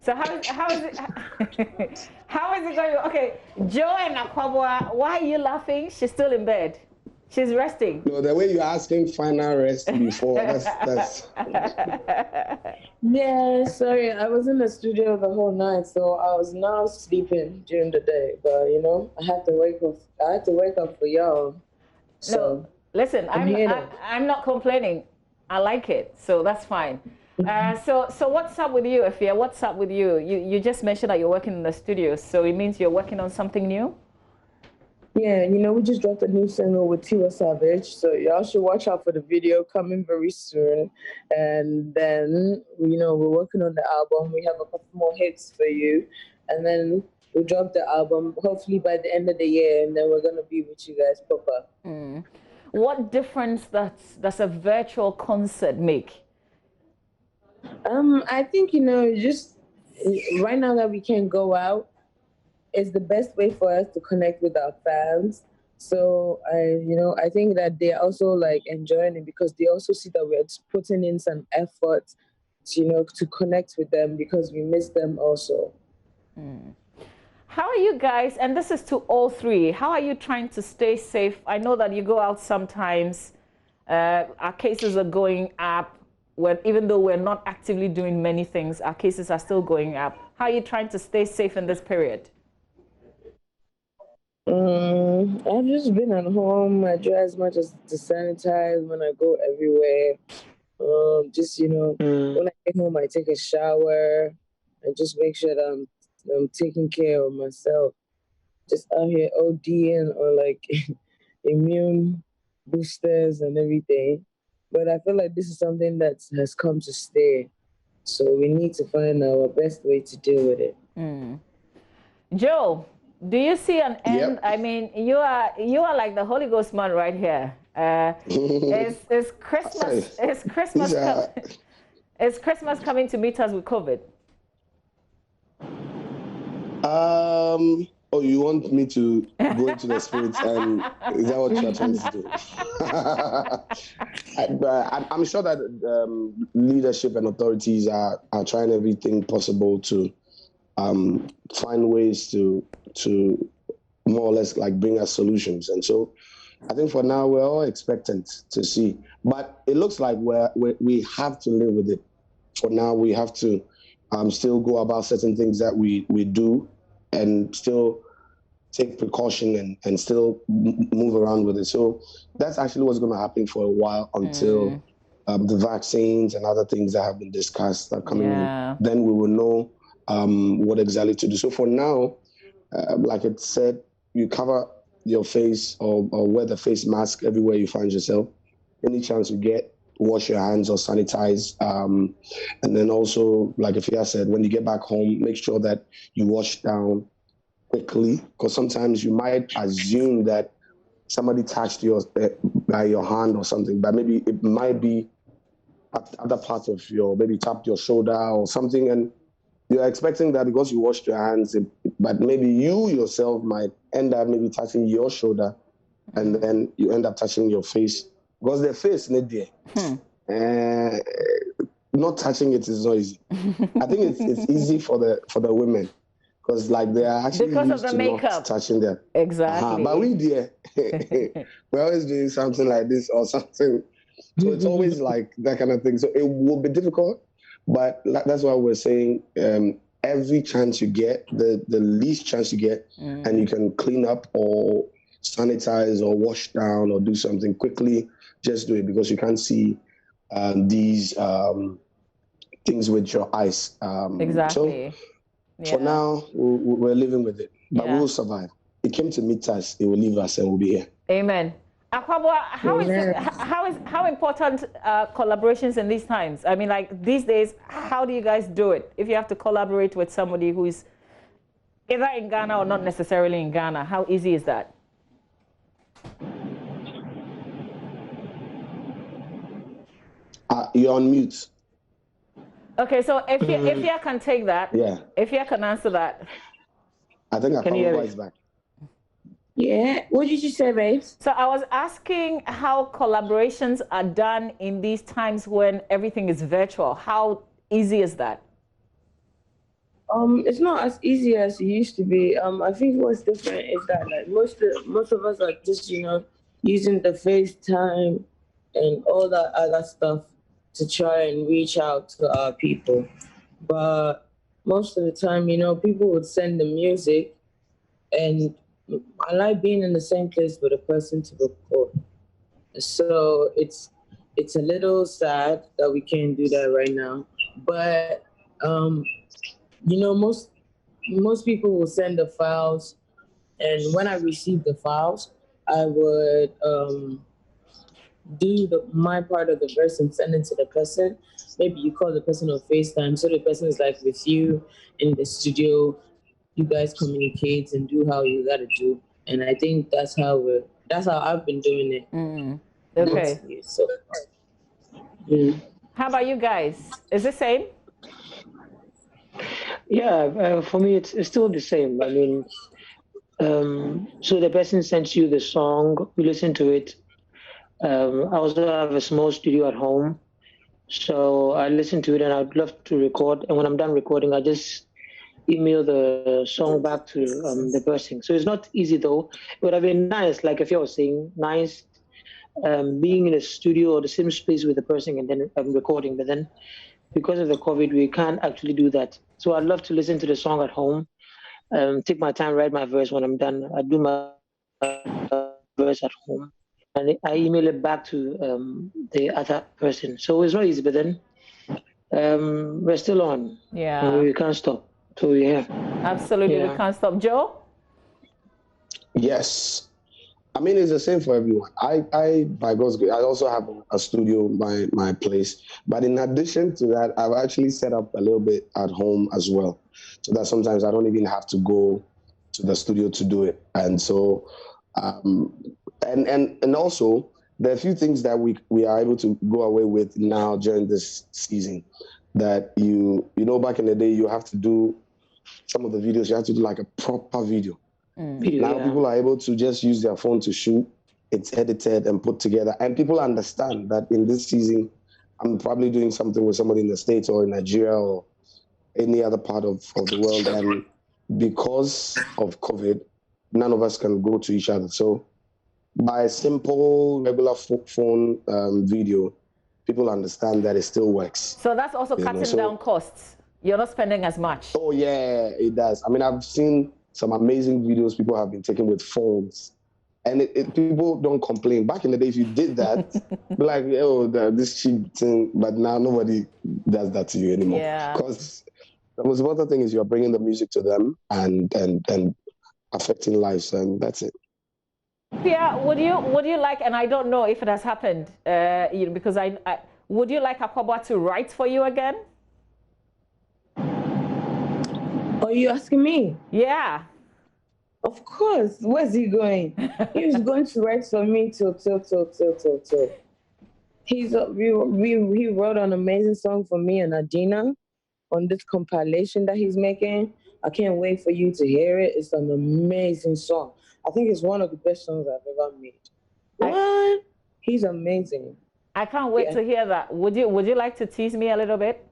So how is it? How is it going? Okay, Joe and Akwaboah, why are you laughing? She's still in bed. She's resting. No, the way you're asking final rest before, that's... Yeah, sorry, I was in the studio the whole night, so I was now sleeping during the day. But I had to wake up for y'all. So no, listen, I'm not complaining. I like it, so that's fine. So what's up with you, Afia? What's up with you? You just mentioned that you're working in the studio, so it means you're working on something new? Yeah, you know, we just dropped a new single with Tiwa Savage, so y'all should watch out for the video coming very soon. And then, you know, we're working on the album. We have a couple more hits for you. And then we'll drop the album hopefully by the end of the year, and then we're going to be with you guys proper. What difference does a virtual concert make? I think, you know, just right now that we can't go out, it's the best way for us to connect with our fans. So I think that they're also like enjoying it because they also see that we're putting in some effort, to connect with them because we miss them also. How are you guys, and this is to all three, how are you trying to stay safe? I know that you go out sometimes, our cases are going up, even though we're not actively doing many things, our cases are still going up. How are you trying to stay safe in this period? I've just been at home. I try as much as to sanitize when I go everywhere. When I get home, I take a shower and just make sure that I'm taking care of myself. Just out here ODing on like immune boosters and everything. But I feel like this is something that has come to stay. So we need to find our best way to deal with it. Joe, do you see an end? Yep. I mean, you are like the Holy Ghost man right here. Is Christmas is Christmas coming to meet us with COVID? Oh, you want me to go into the spirits, and is that what you're trying to do? I'm sure that leadership and authorities are trying everything possible to find ways to more or less like bring us solutions. And so I think for now we're all expectant to see, but it looks like we have to live with it. For now, we have to still go about certain things that we do and still take precaution and still move around with it. So that's actually what's going to happen for a while until the vaccines and other things that have been discussed are coming in. Then we will know what exactly to do. So for now, like it said, you cover your face or wear the face mask everywhere you find yourself. Any chance you get, wash your hands or sanitize. And then also, like Afia said, when you get back home, make sure that you wash down quickly, because sometimes you might assume that somebody touched by your hand or something, but maybe it might be at other parts of maybe tapped your shoulder or something, and you're expecting that because you washed your hands, but maybe you yourself might end up maybe touching your shoulder, and then you end up touching your face, because the face is there. Not touching it is not easy. I think it's easy for the women, because like they are actually because used of the to makeup. not touching them. Exactly. But we dear, we're always doing something like this or something. So it's always like that kind of thing. So it will be difficult, but that's why we're saying every chance you get, the least chance you get, and you can clean up or sanitize or wash down or do something quickly, just do it, because you can't see these things with your eyes. Exactly. So for now, we're living with it, but we will survive. It came to meet us, it will leave us, and we'll be here. Amen. Akwabwa, how important collaborations in these times? I mean, like these days, how do you guys do it? If you have to collaborate with somebody who is either in Ghana or not necessarily in Ghana, how easy is that? You're on mute. Okay, so if you can take that, if you can answer that. I think Akwabwa is back. Yeah, what did you say, babe? So I was asking how collaborations are done in these times when everything is virtual. How easy is that? It's not as easy as it used to be. I think what's different is that like most of us are just using the FaceTime and all that other stuff to try and reach out to our people. But most of the time, people would send the music, and I like being in the same place with a person to record. So it's it's a little sad that we can't do that right now. But you know, most people will send the files, and when I receive the files, I would do my part of the verse and send it to the person. Maybe you call the person on FaceTime, so the person is like with you in the studio. You guys communicate and do how you gotta do, and I think that's how I've been doing it. Okay. So, how about you guys? Is it same? Yeah, for me it's still the same. I mean, so the person sends you the song, you listen to it. I also have a small studio at home, so I listen to it and I'd love to record. And when I'm done recording, I just email the song back to the person. So it's not easy though. It would have been nice, like if you were saying, nice being in a studio or the same space with the person and then recording. But then because of the COVID, we can't actually do that. So I'd love to listen to the song at home, take my time, write my verse. When I'm done, I do my verse at home, and I email it back to the other person. So it's not easy, but then we're still on. Yeah. We can't stop. So yeah. Absolutely, we can't stop. Joe? Yes. I mean, it's the same for everyone. I by God's grace, I also have a studio, my place. But in addition to that, I've actually set up a little bit at home as well, so that sometimes I don't even have to go to the studio to do it. And so, and also, there are a few things that we are able to go away with now during this season. That you know, back in the day, you have to do some of the videos. You have to do like a proper video. Now people are able to just use their phone to shoot. It's edited and put together, and people understand that in this season, I'm probably doing something with somebody in the States or in Nigeria or any other part of the world, and because of COVID, none of us can go to each other. So by a simple regular phone video, people understand that it still works. So that's also cutting down costs. You're not spending as much. Oh yeah, it does. I mean, I've seen some amazing videos people have been taking with phones, and people don't complain. Back in the day, if you did that, be like, oh, this cheap thing, but now nobody does that to you anymore. Yeah. Because the most important thing is you're bringing the music to them and affecting lives, and that's it. Yeah, would you like, and I don't know if it has happened, because I would you like Akwaboah to write for you again? Are you asking me? Yeah. Of course. Where's he going? He's going to write for me till. He wrote an amazing song for me and Adina on this compilation that he's making. I can't wait for you to hear it. It's an amazing song. I think it's one of the best songs I've ever made. What? He's amazing. I can't wait to hear that. Would you like to tease me a little bit?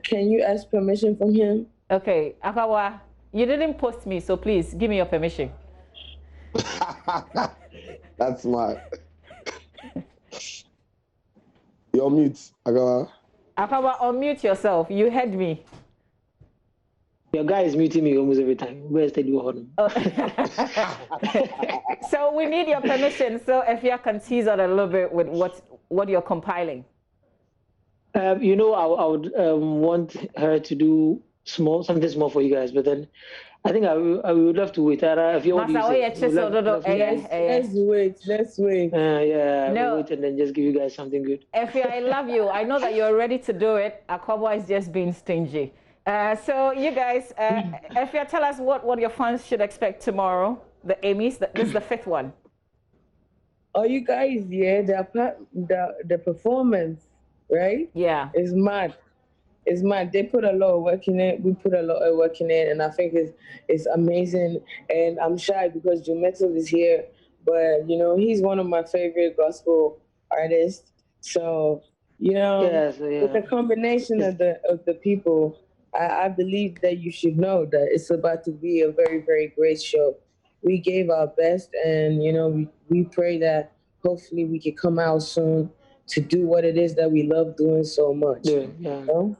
Can you ask permission from him? Okay, Akwaboah, you didn't post me, so please give me your permission. That's smart. You're on mute, Akwaboah. Akwaboah, unmute yourself. You heard me. Your guy is muting me almost every time. Where's the new So we need your permission. So if you can tease out a little bit with what you're compiling. You know, I would want her to do something small for you guys, but then I think I would love to wait. If you want to let's wait. Yeah, no. Wait and then just give you guys something good. Effie, I love you. I know that you're ready to do it. Akwaboah is just being stingy. So you guys, Effie, tell us what your fans should expect tomorrow. The Emmys, this is the 5th one. Oh, you guys, yeah, the performance, right? Yeah. It's mad. It's mad. They put a lot of work in it. We put a lot of work in it, and I think it's amazing. And I'm shy because Joe Metal is here, but you know he's one of my favorite gospel artists. So you know, with the combination of the people, I believe that you should know that it's about to be a very, very great show. We gave our best, and you know we pray that hopefully we can come out soon to do what it is that we love doing so much. Yeah. You know?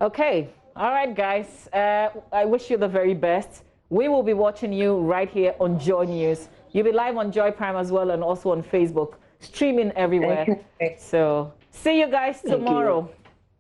Okay. All right, guys. I wish you the very best. We will be watching you right here on Joy News. You'll be live on Joy Prime as well and also on Facebook. streaming everywhere. So see you guys tomorrow.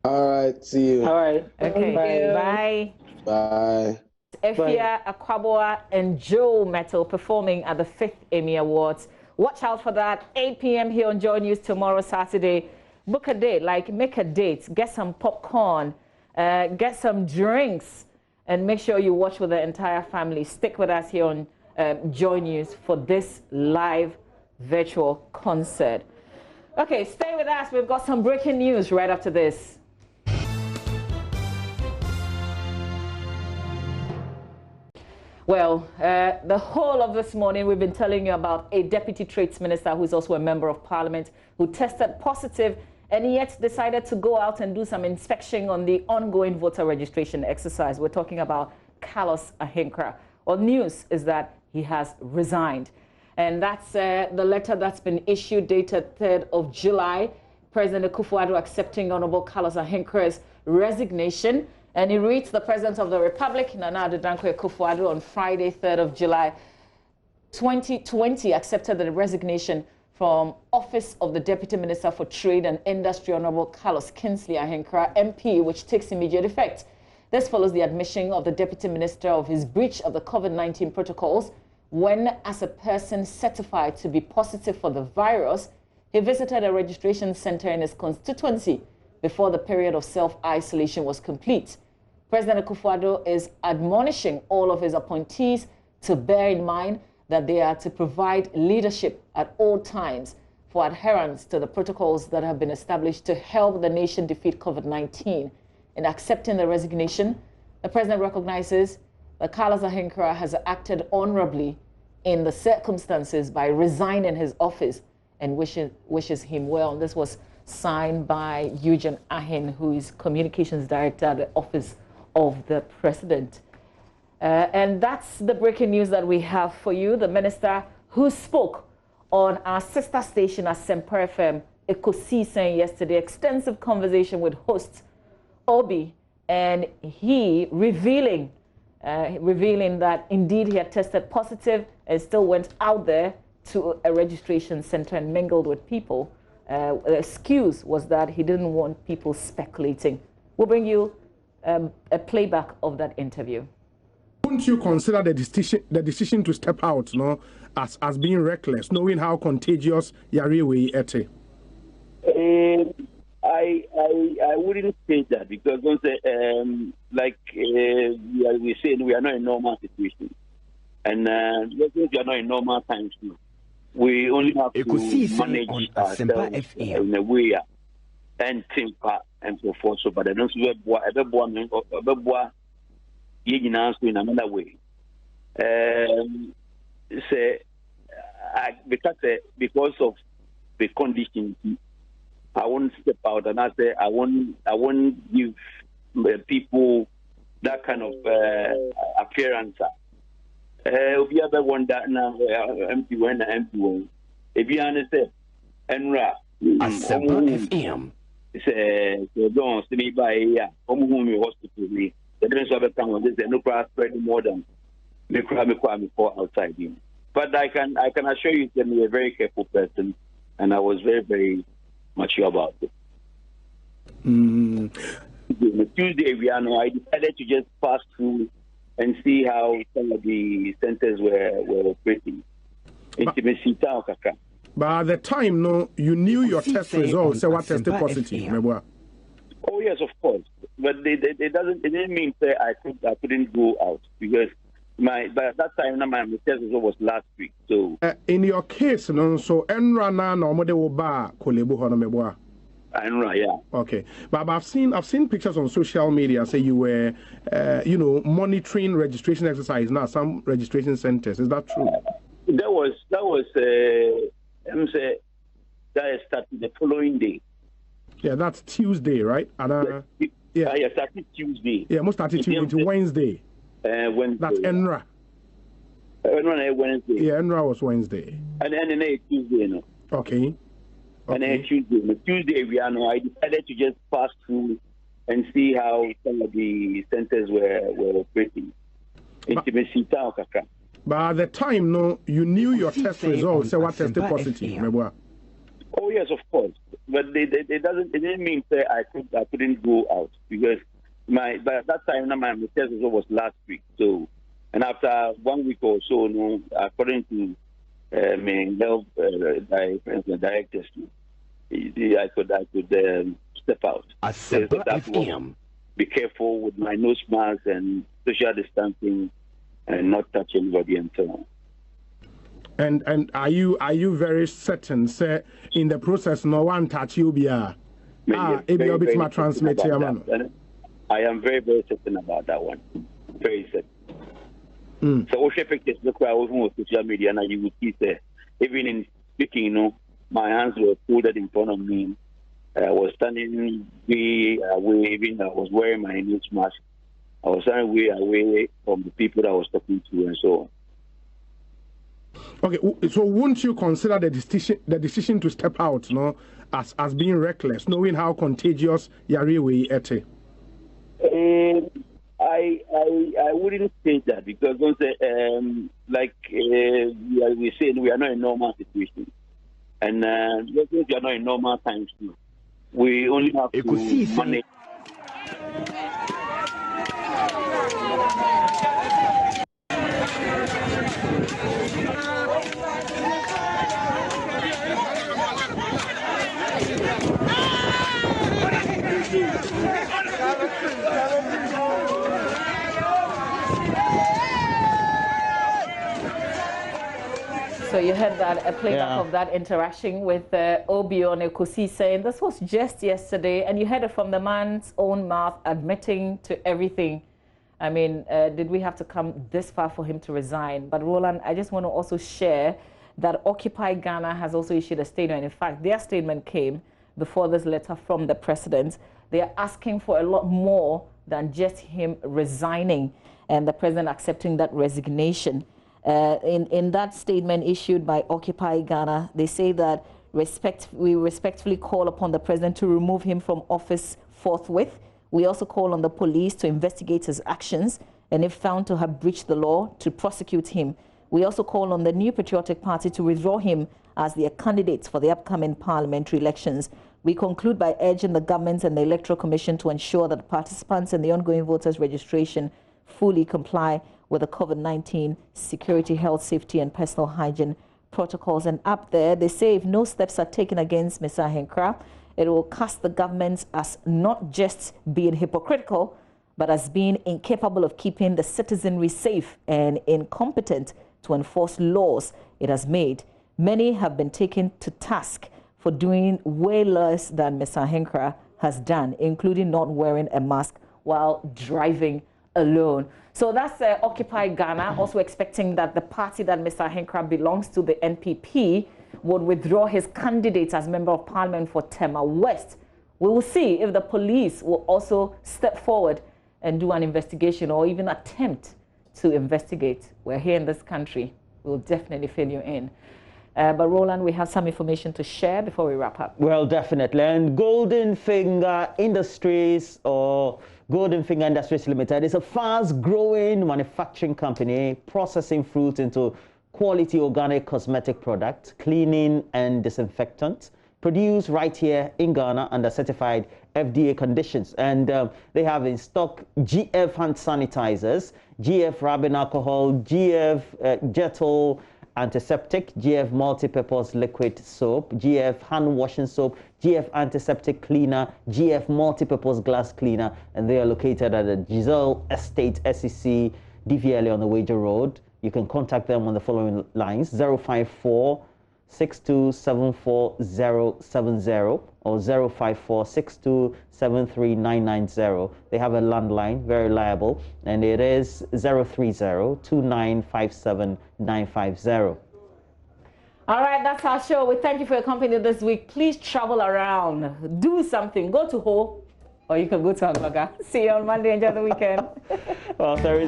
All right, see you. All right. Okay, bye. Bye. Efia Akwaboa and Joe Metal performing at the 5th Emmy Awards. Watch out for that, 8 p.m. here on Joy News tomorrow, Saturday. Book a date, like make a date, get some popcorn, get some drinks, and make sure you watch with the entire family. Stick with us here on Joy News for this live virtual concert. Okay, stay with us. We've got some breaking news right after this. Well, the whole of this morning, we've been telling you about a deputy trades minister who's also a member of parliament who tested positive and yet decided to go out and do some inspection on the ongoing voter registration exercise. We're talking about Callous Ahinkra. Well, news is that he has resigned. And that's the letter that's been issued dated 3rd of July. President Akufo-Addo accepting Honorable Callous Ahinkra's resignation. And he reads, the President of the Republic, Nana Addo Dankwa Akufo-Addo, on Friday, 3rd of July, 2020, accepted the resignation from Office of the Deputy Minister for Trade and Industry, Honorable Callous Kingsley Ahinkra, MP, which takes immediate effect. This follows the admission of the Deputy Minister of his breach of the COVID-19 protocols when, as a person certified to be positive for the virus, he visited a registration center in his constituency before the period of self-isolation was complete. President Akufo-Addo is admonishing all of his appointees to bear in mind that they are to provide leadership at all times for adherence to the protocols that have been established to help the nation defeat COVID-19. In accepting the resignation, the president recognizes that Callous Ahinkra has acted honorably in the circumstances by resigning his office and wishes him well. This was signed by Eugene Ahin, who is Communications Director at the Office of the President. And that's the breaking news that we have for you. The minister who spoke on our sister station at Semper FM, Ekosi, saying yesterday, extensive conversation with host Obi, and he revealing that indeed he had tested positive and still went out there to a registration center and mingled with people. The excuse was that he didn't want people speculating. We'll bring you a playback of that interview. Wouldn't you consider the decision to step out, no, as being reckless, knowing how contagious Yariwe ete? I wouldn't say that, because don't say, like we say, we are not in normal situation, and we are not in normal times now. We only have to manage ourselves in a way and think and so forth. So, but I don't see in another way. Because of the conditions, I won't step out, and I say I won't give people that kind of appearance. If you ever want that now, empty one. If you understand, Enra, FM. Say, don't see me by here. Come home, you hospital me. The difference of the time was this: no crowd spreading more than me before outside him. But I can assure you that I'm a very careful person, and I was very, very mature about it. Tuesday, I decided to just pass through and see how some of the centers were operating. But at the time, no, you knew your test results, so what tested positive. Oh yes, of course. But it didn't mean that I couldn't go out, because by that time my test result was last week. So in your case, no, so Enra na no mo de wo ba kolebu hono meboa. Enra, yeah. Okay, but I've seen pictures on social media say you were, monitoring registration exercise now some registration centers. Is that true? That was that started the following day. Yeah, that's Tuesday, right? And yeah, started Tuesday. Yeah, most started Tuesday to Wednesday. Wednesday. That's Enra. Wednesday. Yeah, Enra was Wednesday. And then Tuesday, no. Okay. And then Tuesday, I decided to just pass through and see how some of the centers were operating. But at the time, no, you knew your test results, so what tested positive. Oh yes, of course. But it didn't mean that I couldn't go out because by that time my test was last week. So and after 1 week or so, according to my health directors, I could step out. So that was, be careful with my nose mask and social distancing and not touch anybody and so on. And are you very certain, say, in the process no one touch you be I am very, very certain about that one. Very certain. So what pictures look on social media and you will see say, even in speaking, my hands were folded in front of me. I was standing way away, even I was wearing my nose mask. I was standing way away from the people that I was talking to and so on. Okay, so wouldn't you consider the decision to step out, as being reckless, knowing how contagious Yariwe ete? I wouldn't say that because like we said, we are not in normal situation, and we are not in normal times too. We only have to manage. So you heard that, a playback of that interaction with Obion Ekosi saying this was just yesterday, and you heard it from the man's own mouth admitting to everything. I mean, did we have to come this far for him to resign? But Roland, I just want to also share that Occupy Ghana has also issued a statement. In fact, their statement came before this letter from the president. They are asking for a lot more than just him resigning and the president accepting that resignation. In that statement issued by Occupy Ghana, they say that we respectfully call upon the president to remove him from office forthwith. We also call on the police to investigate his actions and if found to have breached the law, to prosecute him. We also call on the New Patriotic Party to withdraw him as their candidates for the upcoming parliamentary elections. We conclude by urging the government and the Electoral Commission to ensure that participants in the ongoing voters registration fully comply with the COVID-19 security, health, safety, and personal hygiene protocols. And up there, they say if no steps are taken against Mr. Ahenkra, it will cast the government as not just being hypocritical, but as being incapable of keeping the citizenry safe and incompetent to enforce laws it has made. Many have been taken to task for doing way less than Mr. Ahenkra has done, including not wearing a mask while driving alone. So that's Occupy Ghana, also expecting that the party that Mr. Ahenkra belongs to, the NPP, would withdraw his candidate as Member of Parliament for Tema West. We will see if the police will also step forward and do an investigation or even attempt to investigate. We're here in this country. We'll definitely fill you in. But Roland, we have some information to share before we wrap up. Well, definitely. And Golden Finger Industries, or Golden Finger Industries Limited, is a fast-growing manufacturing company processing fruit into quality organic cosmetic products, cleaning and disinfectants, produced right here in Ghana under certified FDA conditions. And they have in stock GF hand sanitizers, GF rubbing alcohol, GF Jetol antiseptic, GF multi-purpose liquid soap, GF hand washing soap, GF antiseptic cleaner, GF multi-purpose glass cleaner, and they are located at the Giselle Estate, SEC, DVLA on the Wager Road. You can contact them on the following lines: 054-6274-070 or 054-6273-990. They have a landline, very reliable, and it is 030-2957-950. All right, that's our show. We thank you for your company this week. Please travel around, do something, go to Ho, or you can go to Angaga. See you on Monday. Enjoy the weekend. Well, there is